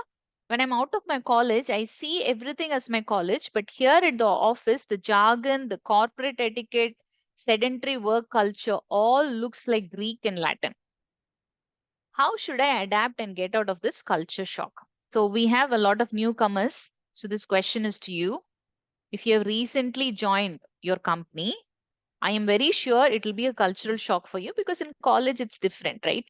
When I'm out of my college, I see everything as my college, but here at the office, the jargon, the corporate etiquette, sedentary work culture all looks like Greek and Latin. How should I adapt and get out of this culture shock? So we have a lot of newcomers. So this question is to you. If you have recently joined your company, I am very sure it will be a cultural shock for you because in college it's different, right?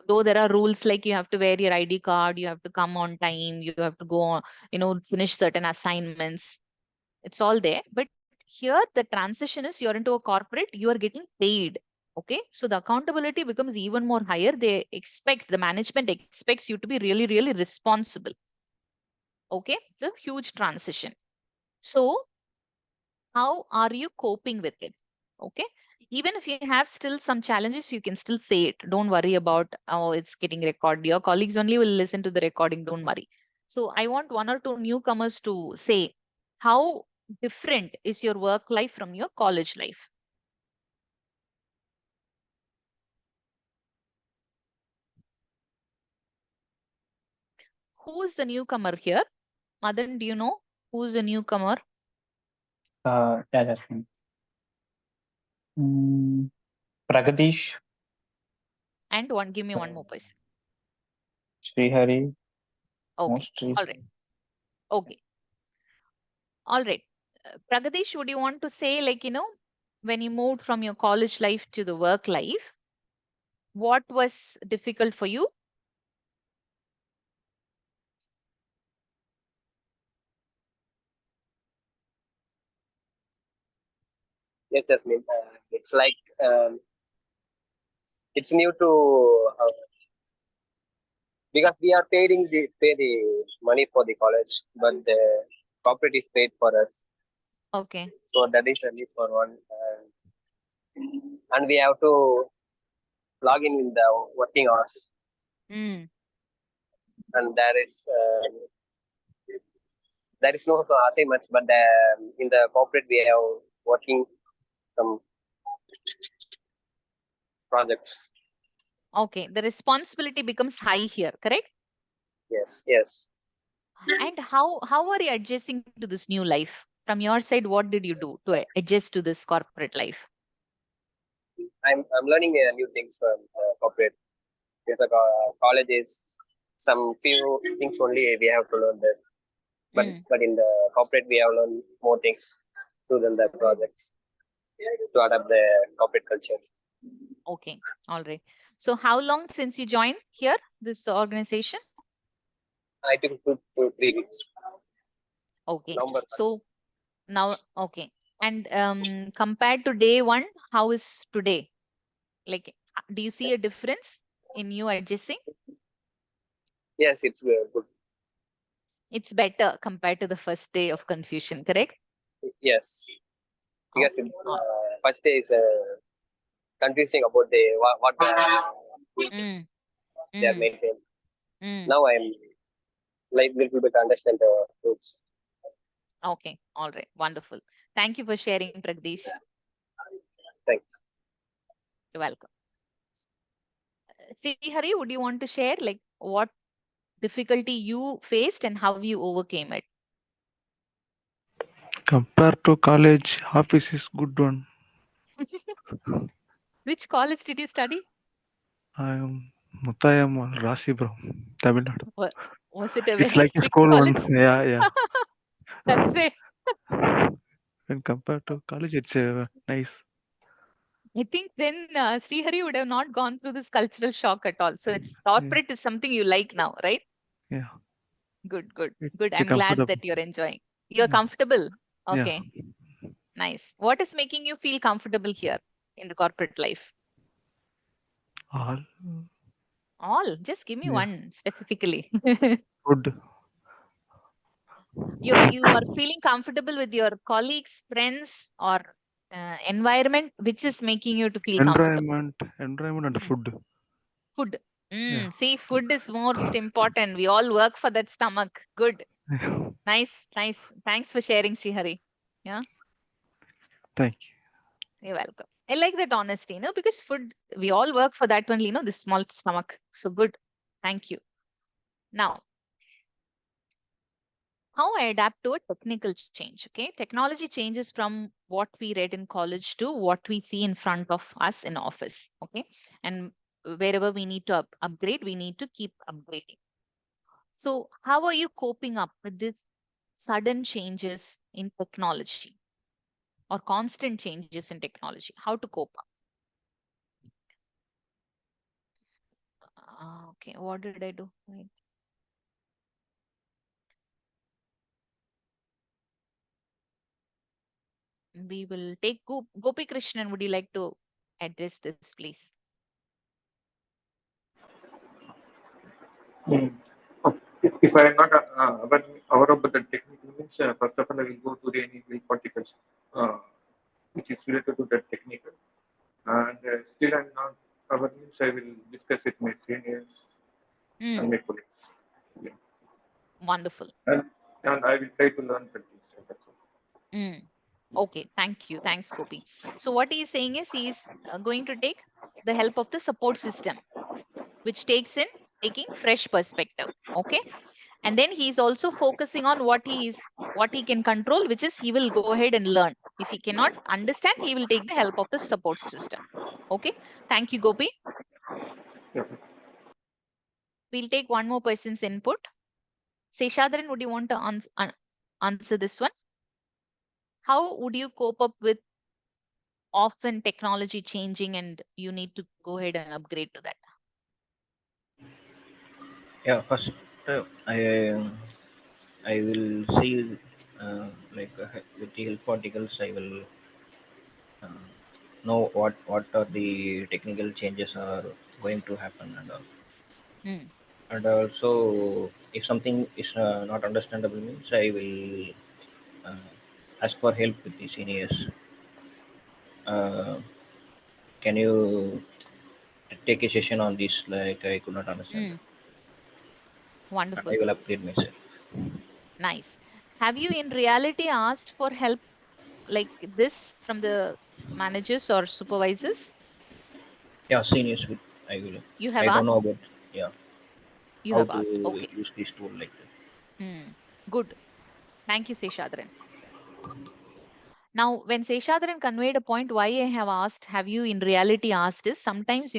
Though there are rules like you have to wear your ID card, you have to come on time, you have to go on, finish certain assignments. It's all there. But here the transition is you're into a corporate, you are getting paid. Okay. So the accountability becomes even more higher. The management expects you to be really, really responsible. Okay. It's a huge transition. So how are you coping with it? Okay. Even if you have still some challenges, you can still say it. Don't worry about, oh, it's getting recorded. Your colleagues only will listen to the recording. Don't worry. So I want one or two newcomers to say, how different is your work life from your college life? Who is the newcomer here? Madan, do you know who's the newcomer? Yeah, Jasmine. Mm, Pragadish, And give me one more person. Srihari, Okay. most All right. recent. Okay. All right. Pragadish, would you want to say, like, when you moved from your college life to the work life, what was difficult for you? Yes, Jasmine. It's like it's new to because we are pay the money for the college, but the corporate is paid for us. Okay. So that is the need for one, and we have to log in the working hours, Mm. and there is no assignments, but in the corporate we have working some projects. Okay. The responsibility becomes high here, correct? Yes, yes. And how are you adjusting to this new life? From your side, what did you do to adjust to this corporate life? I'm learning new things from corporate. With the college is some few things only we have to learn there. Mm. But in the corporate we have learned more things to than the projects to adapt the corporate culture. Okay. All right. So how long since you joined here, this organization? I took 2 3 weeks. Okay. November. So now, okay. And compared to day one, how is today? Like, do you see a difference in you adjusting? Yes, it's good. It's better compared to the first day of confusion, correct? Yes, because Okay. first day is confusing about the what Mm, they are mm, making. mm. Now I'm like little bit understand the rules. Okay. All right. Wonderful. Thank you for sharing, Pragdish. Thank You're welcome. Hari, would you want to share like what difficulty you faced and how you overcame it? Compared to college, office is good one. Which college did you study? I am Mutayam Rasibram, Tamil Nadu. Wa- Was it a It's very like a strict school one. college? Yeah, yeah. That's it. When compared to college, it's nice. I think then Srihari would have not gone through this cultural shock at all. So it's Yeah, corporate is something you like now, right? yeah. Good, good, good. It's a I'm glad comfortable. that you're enjoying. You're Yeah, comfortable. yeah. Okay, nice. What is making you feel comfortable here in the corporate life? All. All. Just give me Yeah. one specifically. Food. You are feeling comfortable with your colleagues, friends, or environment, which is making you to feel comfortable. Environment and Mm. food. Food. Yeah. See, food is most important. We all work for that stomach. Good. Nice, nice. Thanks for sharing, Srihari. Yeah, Thank you. you're welcome. I like that honesty, because food, we all work for that only, this small stomach. So good. Thank you. Now, how I adapt to a technical change. Okay. Technology changes from what we read in college to what we see in front of us in office. Okay. And wherever we need to upgrade, we need to keep upgrading. So, how are you coping up with this sudden changes in technology or constant changes in technology? How to cope up? Okay, what did I do? Wait. We will take Gopi Krishnan. Would you like to address this, please? Mm. If I am not aware about the technical means, first of all, I will go to the any particles which is related to that technical. And still, I'm not aware means I will discuss with my seniors Mm, and my colleagues. Yeah. wonderful. And, and I will try to learn from this. That's all. Mm. Okay, thank you. Thanks, Gopi. So, what he is saying is he is going to take the help of the support system, which takes in taking fresh perspective. Okay. And then he's also focusing on what he can control, which is he will go ahead and learn. If he cannot understand, he will take the help of the support system. Okay. Thank you, Gopi. Yeah. We'll take one more person's input. Seshadran, would you want to answer this one? How would you cope up with often technology changing and you need to go ahead and upgrade to that? Yeah, first I will see with the help articles. I will uh, know what are the technical changes are going to happen and all. Hmm. And also, if something is not understandable, means I will uh, ask for help with the seniors. Uh, can you take a session on this? Like I could not understand Hmm. that. I Wonderful. will upgrade myself. Nice. Have you in reality asked for help like this from the managers or supervisors? Yeah, seniors with I will. You have I don't asked? know about yeah You how have asked. to Okay. use this tool like that. Hmm. Good. Thank you, Seshadran. Now, when Seshadran conveyed a point, why I have asked, have you in reality asked is sometimes,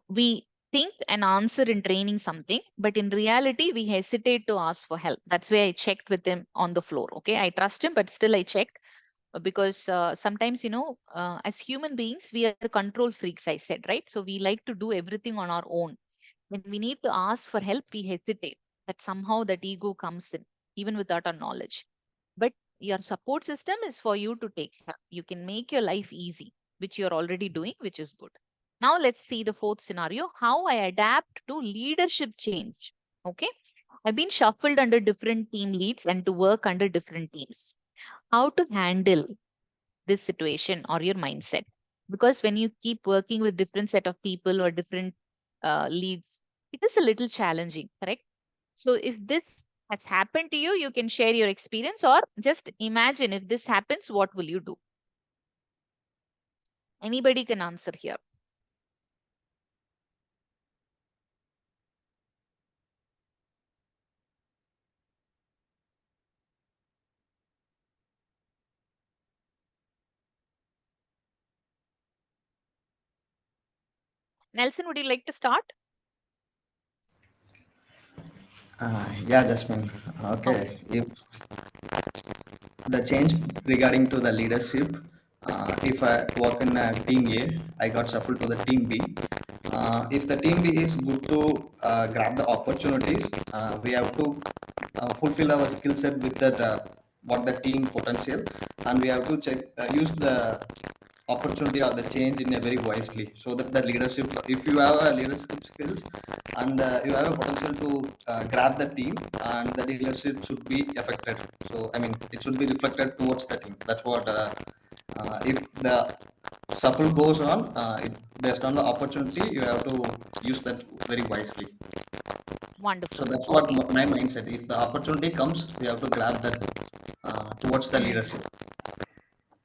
we think and answer in training something, but in reality, we hesitate to ask for help. That's why I checked with him on the floor. Okay. I trust him, but still I checked because sometimes, as human beings, we are control freaks, I said, right? So we like to do everything on our own. When we need to ask for help, we hesitate. That somehow that ego comes in, even without our knowledge. But your support system is for you to take help. You can make your life easy, which you're already doing, which is good. Now let's see the fourth scenario, how I adapt to leadership change. Okay. I've been shuffled under different team leads and to work under different teams. How to handle this situation or your mindset, because when you keep working with different set of people or different leads, it is a little challenging, correct? So if this has happened to you, you can share your experience, or just imagine if this happens, what will you do? Anybody can answer here. Nelson, would you like to start? Yeah, Jasmine. Okay. Okay. If the change regarding to the leadership, if I work in a team A, I got shuffled to the team B. If the team B is good to grab the opportunities, we have to fulfill our skill set with that what the team potential, and we have to use the opportunity or the change in a very wisely, so that the leadership, if you have a leadership skills and you have a potential to grab the team, and the leadership should be affected, so I mean it should be reflected towards the team. That's what if the shuffle goes on, based on the opportunity, you have to use that very wisely. So Wonderful. that's what Okay. my mindset. If the opportunity comes, we have to grab that towards the Mm, leadership.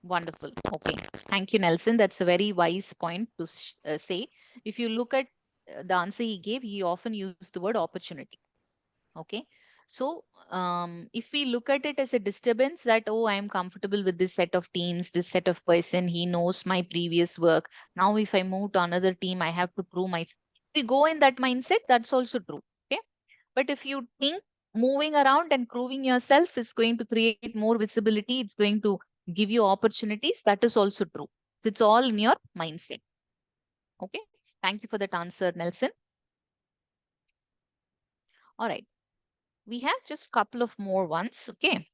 wonderful. Okay. Thank you, Nelson. That's a very wise point to say. If you look at the answer he gave, he often used the word opportunity. Okay. So, if we look at it as a disturbance that, oh, I am comfortable with this set of teams, this set of person, he knows my previous work. Now, if I move to another team, I have to prove myself. If we go in that mindset, that's also true. Okay. But if you think moving around and proving yourself is going to create more visibility, it's going to give you opportunities, that is also true. So, it's all in your mindset. Okay. Thank you for that answer, Nelson. All right. We have just couple of more ones. Okay.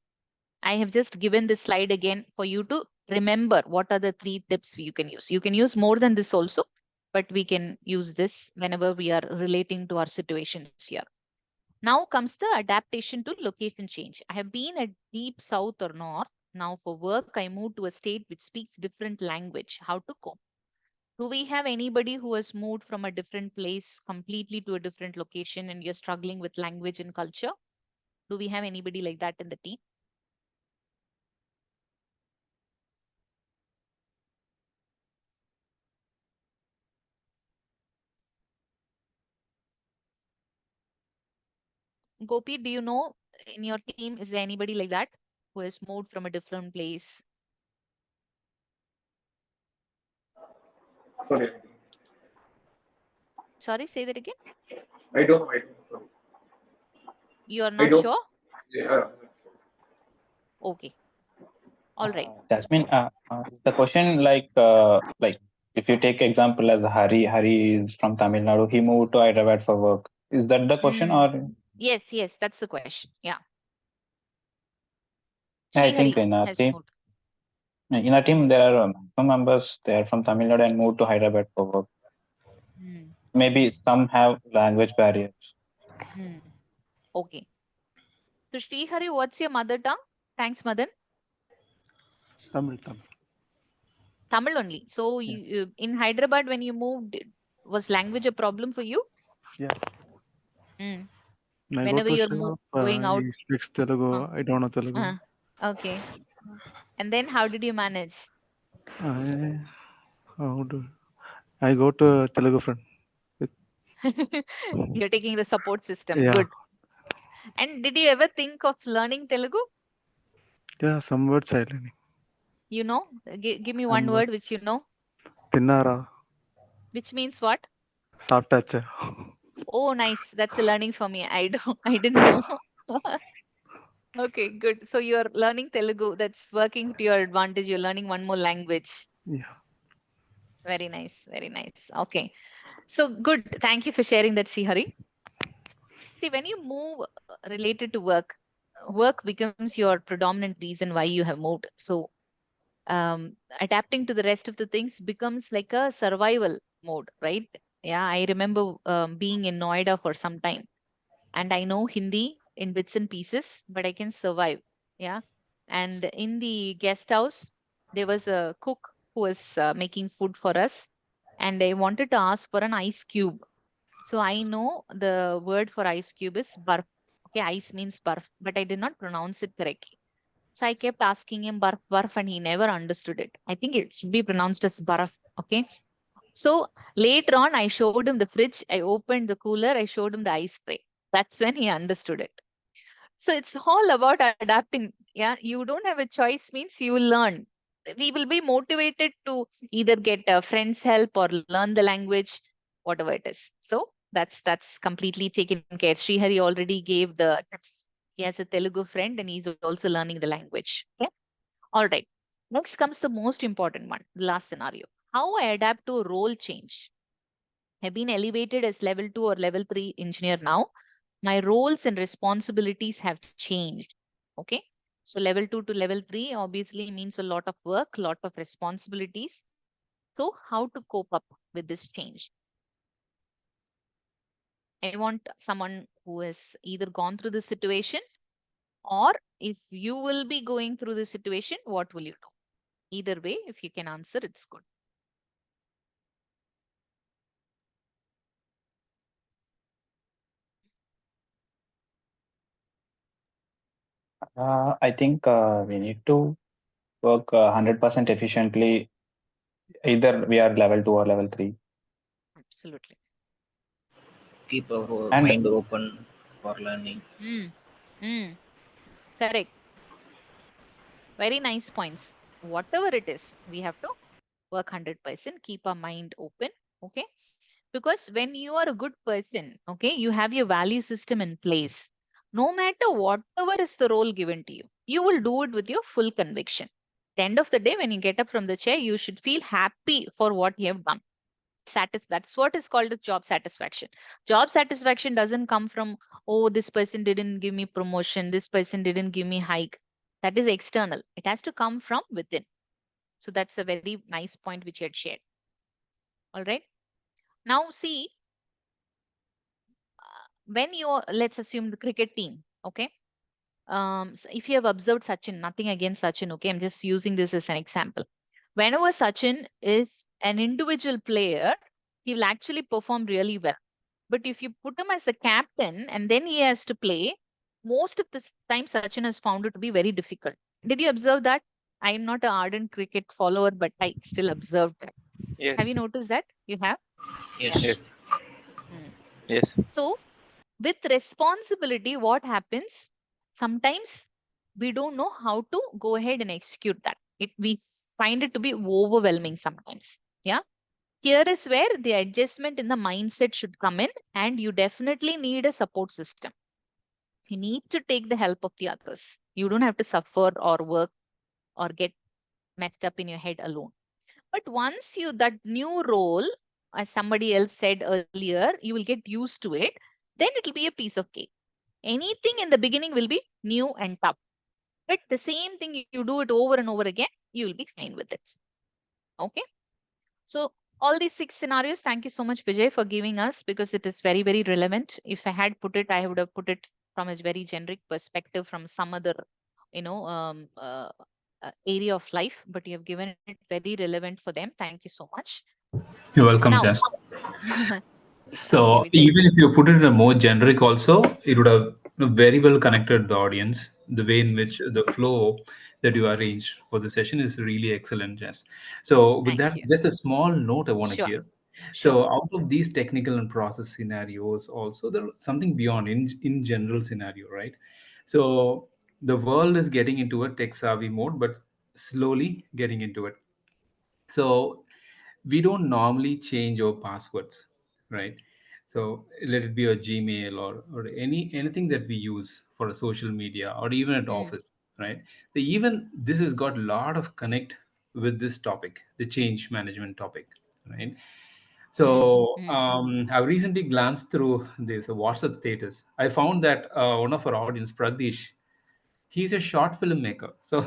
I have just given this slide again for you to remember what are the three tips you can use. You can use more than this also, but we can use this whenever we are relating to our situations here. Now comes the adaptation to location change. I have been at deep south or north. Now for work, I moved to a state which speaks different language. How to cope? Do we have anybody who has moved from a different place completely to a different location and you're struggling with language and culture? Do we have anybody like that in the team? Gopi, do you know in your team, is there anybody like that who has moved from a different place? Sorry, Sorry, say that again. I don't know. I don't know. Sorry. You are I not don't. sure? Yeah. Okay. All right. Jasmine, the question like if you take example as Hari is from Tamil Nadu, he moved to Hyderabad for work. Is that the question Mm. or? Yes, that's the question. Yeah. I think Srihari has moved. in our team there are some members they are from Tamil Nadu and moved to Hyderabad for work. Mm. Maybe some have language barriers. Mm. Okay. So Srihari, what's your mother tongue? Thanks, Madan. Tamil, Tamil. Tamil only. So Yeah. in Hyderabad when you moved, was language a problem for you? Yeah. Mm. I go Whenever to you're shop, going out. he speaks Telugu. Uh, I don't know Telugu. okay. And then how did you manage? I, how do I go to a Telugu friend? You're taking the support system. Yeah. Good. And did you ever think of learning Telugu? Yeah, some words I learning. You know, give me Some one words. word which you know, Tinnara, which means what? soft touch. Oh, nice. That's a learning for me. I didn't know. Okay, good. So you're learning Telugu. That's working to your advantage. You're learning one more language. Yeah. Very nice. Very nice. Okay. So good. Thank you for sharing that, Srihari. See, when you move related to work, work becomes your predominant reason why you have moved. So adapting to the rest of the things becomes like a survival mode, right? Yeah, I remember being in Noida for some time, and I know Hindi in bits and pieces, but I can survive. Yeah. And in the guest house, there was a cook who was making food for us, and I wanted to ask for an ice cube. So I know the word for ice cube is barf. Okay, ice means barf, but I did not pronounce it correctly. So I kept asking him barf, barf, and he never understood it. I think it should be pronounced as barf. Okay. So later on, I showed him the fridge. I opened the cooler. I showed him the ice tray. That's when he understood it. So it's all about adapting. Yeah. You don't have a choice means you will learn. We will be motivated to either get a friend's help or learn the language, whatever it is. So that's completely taken care. Srihari already gave the tips. He has a Telugu friend and he's also learning the language. Okay. All right. Next comes the most important one, the last scenario. How I adapt to a role change. I've been elevated as level 2 or level 3 engineer now. My roles and responsibilities have changed. Okay. So level 2 to level 3 obviously means a lot of work, lot of responsibilities. So how to cope up with this change? I want someone who has either gone through the situation, or if you will be going through the situation, what will you do? Either way, if you can answer, it's good. I think we need to work 100% efficiently. Either we are level 2 or level 3. Absolutely. Keep our And mind open for learning. Mm, mm, correct. Very nice points. Whatever it is, we have to work 100%, keep our mind open. Okay. Because when you are a good person, okay, you have your value system in place. No matter whatever is the role given to you, you will do it with your full conviction. At the end of the day, when you get up from the chair, you should feel happy for what you have done. That's what is called a job satisfaction. Job satisfaction doesn't come from, oh, this person didn't give me promotion, this person didn't give me hike. That is external. It has to come from within. So that's a very nice point which you had shared. All right. Now see, when you, let's assume the cricket team, okay. If you have observed Sachin, nothing against Sachin, okay, I'm just using this as an example. Whenever Sachin is an individual player, he will actually perform really well. But if you put him as the captain and then he has to play, most of the time Sachin has found it to be very difficult. Did you observe that? I'm not an ardent cricket follower, but I still observed that. Have you Yes. noticed that? You have? Yeah. Yes. Yes. Mm. Yes. So With responsibility, what happens? Sometimes we don't know how to go ahead and execute that. We find it to be overwhelming sometimes. Yeah. Here is where the adjustment in the mindset should come in, and you definitely need a support system. You need to take the help of the others. You don't have to suffer or work or get messed up in your head alone. But once you that new role, as somebody else said earlier, you will get used to it, then it'll be a piece of cake. Anything in the beginning will be new and tough. But the same thing, you do it over and over again, you will be fine with it. Okay. So all these 6 scenarios, thank you so much, Vijay, for giving us, because it is very, very relevant. If I had put it, I would have put it from a very generic perspective from some other, you know, area of life, but you have given it very relevant for them. Thank you so much. You're welcome, Now, Jess. thank you, So Vijay. even if you put it in a more generic also, it would have very well connected the audience. The way in which the flow that you arranged for the session is really excellent, Jess. So with Thank that, you. just a small note I want to Sure. give. Sure. So out of these technical and process scenarios, also there something beyond in general scenario, right? So the world is getting into a tech savvy mode, but slowly getting into it. So we don't normally change our passwords, right? So let it be a Gmail or anything that we use for a social media or even at Mm, office, right? Even this has got a lot of connect with this topic, the change management topic, right? mm, So mm. I've recently glanced through this WhatsApp status. I found that one of our audience, Pragdish, he's a short filmmaker. So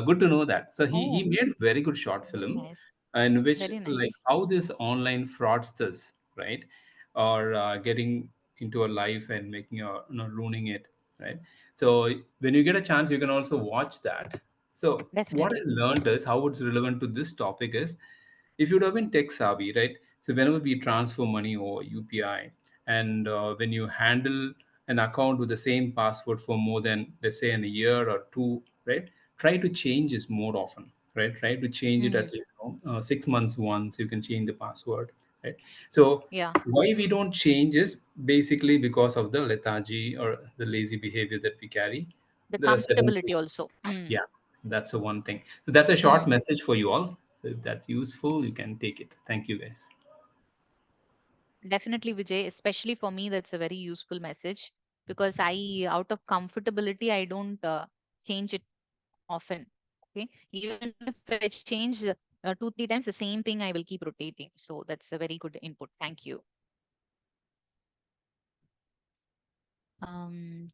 good to know that. So he Oh, made very good short very film nice. in which Very like nice. how this online fraudsters, right, are getting into a life and making ruining it, right? So when you get a chance, you can also watch that. So what I Definitely. learned is how it's relevant to this topic is if you'd have been tech savvy, right? So whenever we transfer money or UPI, and when you handle an account with the same password for more than, let's say, in a year or two, right? Try to change this more often, right? Try to change it Mm, at least 6 months once. You can change the password, right? So yeah. why we don't change is basically because of the lethargy or the lazy behavior that we carry. The The certain comfortability also. Mm, yeah, that's the one thing. So that's a short mm. message for you all. So if that's useful, you can take it. Thank you, guys. Definitely, Vijay, especially for me, that's a very useful message, because out of comfortability, I don't change it often. Okay. Even if I change 2, 3 times, the same thing I will keep rotating. So that's a very good input. Thank you.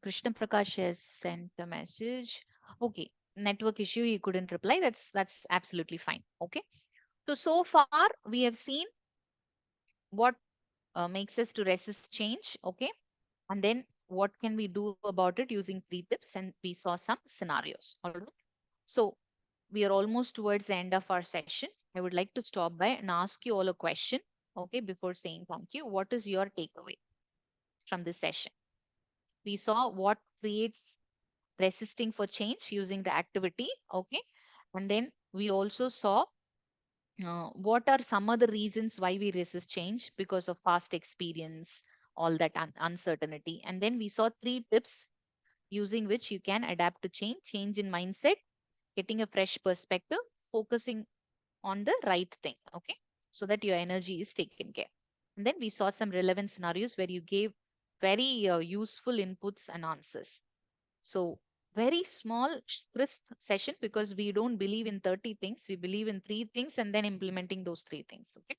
Krishna Prakash has sent a message. Okay. Network issue, he couldn't reply. That's absolutely fine. Okay. So far we have seen what makes us to resist change. Okay. And then what can we do about it using 3 tips, and we saw some scenarios. All right. So we are almost towards the end of our session. I would like to stop by and ask you all a question. Okay. Before saying thank you, what is your takeaway from this session? We saw what creates resisting for change using the activity. Okay. And then we also saw what are some other reasons why we resist change because of past experience, all that uncertainty. And then we saw 3 tips using which you can adapt to change in mindset, getting a fresh perspective, focusing on the right thing. Okay. So that your energy is taken care. And then we saw some relevant scenarios where you gave very useful inputs and answers. So very small, crisp session, because we don't believe in 30 things. We believe in 3 things and then implementing those 3 things. Okay.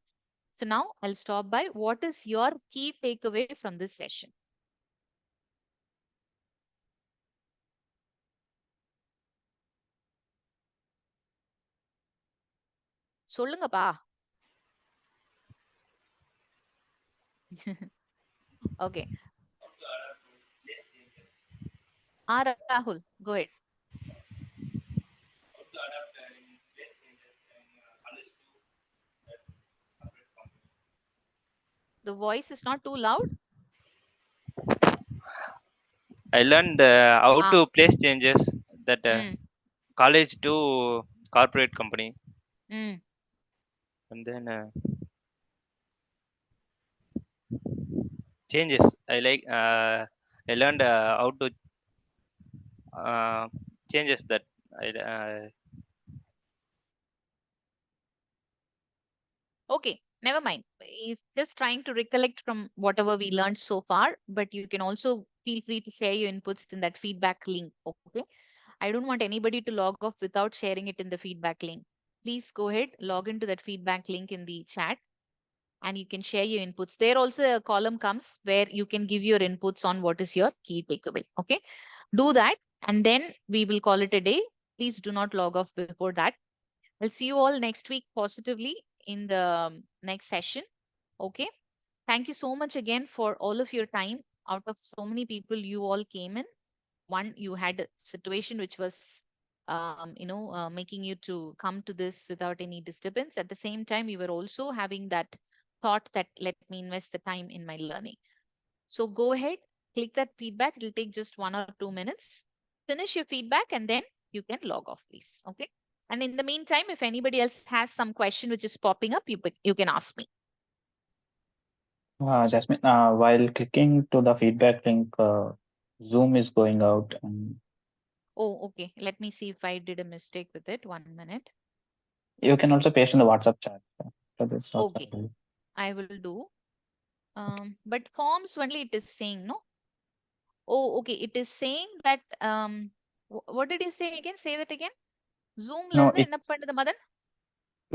So now I'll stop by. What is your key takeaway from this session? சொல்லுங்கப்பா. Okay. Rahul, go ahead. The voice is not too loud. I learned how Ah. to place changes that Mm, college to corporate company, mm, and then changes. I learned how to changes that I Okay, never mind. It's just trying to recollect from whatever we learned so far, but you can also feel free to share your inputs in that feedback link. Okay. I don't want anybody to log off without sharing it in the feedback link. Please go ahead, log into that feedback link in the chat and you can share your inputs. There also a column comes where you can give your inputs on what is your key takeaway. Okay. Do that and then we will call it a day. Please do not log off before that. I'll see you all next week positively in the next session. Okay. Thank you so much again for all of your time. Out of so many people, you all came in. One, you had a situation which was, making you to come to this without any disturbance. At the same time, you were also having that thought that let me invest the time in my learning. So go ahead, click that feedback. It'll take just 1 or 2 minutes. Finish your feedback and then you can log off, please. Okay. And in the meantime, if anybody else has some question which is popping up, you can ask me. Jasmine, while clicking to the feedback link, Zoom is going out. And Oh, okay. Let me see if I did a mistake with it. 1 minute. you can also paste in the WhatsApp chat. For this also. Okay. I will do. But forms only it is saying, no? Oh, okay. It is saying that, what did you say again? Say that again. Zoomல No, இருந்து it என்ன பண்ணுது மதன்?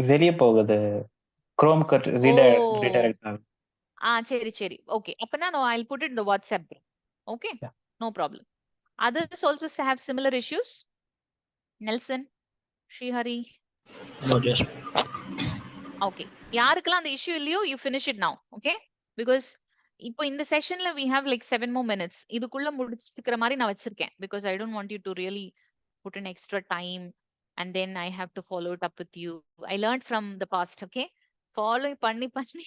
வெளியே போகுது. Chrome redirect ஆகுது. சரி சரி. Okay. அப்பனா no, I'll put it in the WhatsApp group. Okay. Yeah. No problem. Others also have similar issues. Nelson, Srihari. No, just Okay. யாருக்கெல்லாம் அந்த இஷ்யூ இல்லையோ you finish it now. Okay. Because இப்போ இந்த செஷன்ல we have like 7 more minutes. இதுக்குள்ள முடிச்சிருக்கிற மாதிரி நான் வச்சிருக்கேன். Because I don't want you to really put an extra time and then I have to follow it up with you. I learned from the past. Okay. Follow பண்ணி பண்ணி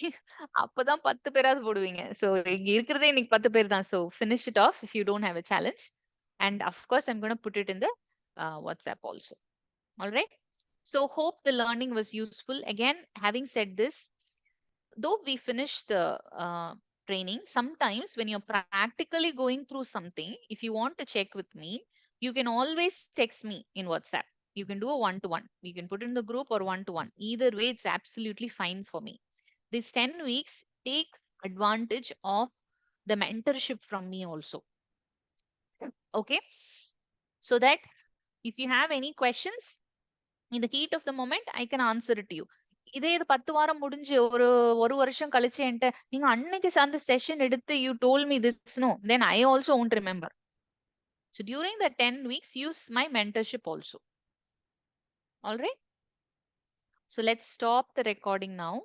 அப்பதான் 10 பேராவது போடுவீங்க. So இங்க இருக்கிறதே இன்னைக்கு 10 பேர் தான். So finish it off if you don't have a challenge. And of course, I'm going to put it in the WhatsApp also. All right. So hope the learning was useful. Again, having said this, though we finish the training, sometimes when you're practically going through something, if you want to check with me, you can always text me in WhatsApp. You can do a one-to-one. You can put in the group or one-to-one. Either way, it's absolutely fine for me. These 10 weeks, take advantage of the mentorship from me also. Okay. So that if you have any questions, in the heat of the moment, I can answer it to you. இதே இது 10 வாரம் முடிஞ்சு ஒரு வருஷம் கழிச்சு என்கிட்ட நீங்க அன்னைக்கு அந்த செஷன் எடுத்து you told me this, no, then I also won't remember. So during the 10 weeks, use my mentorship also. All right. So let's stop the recording now.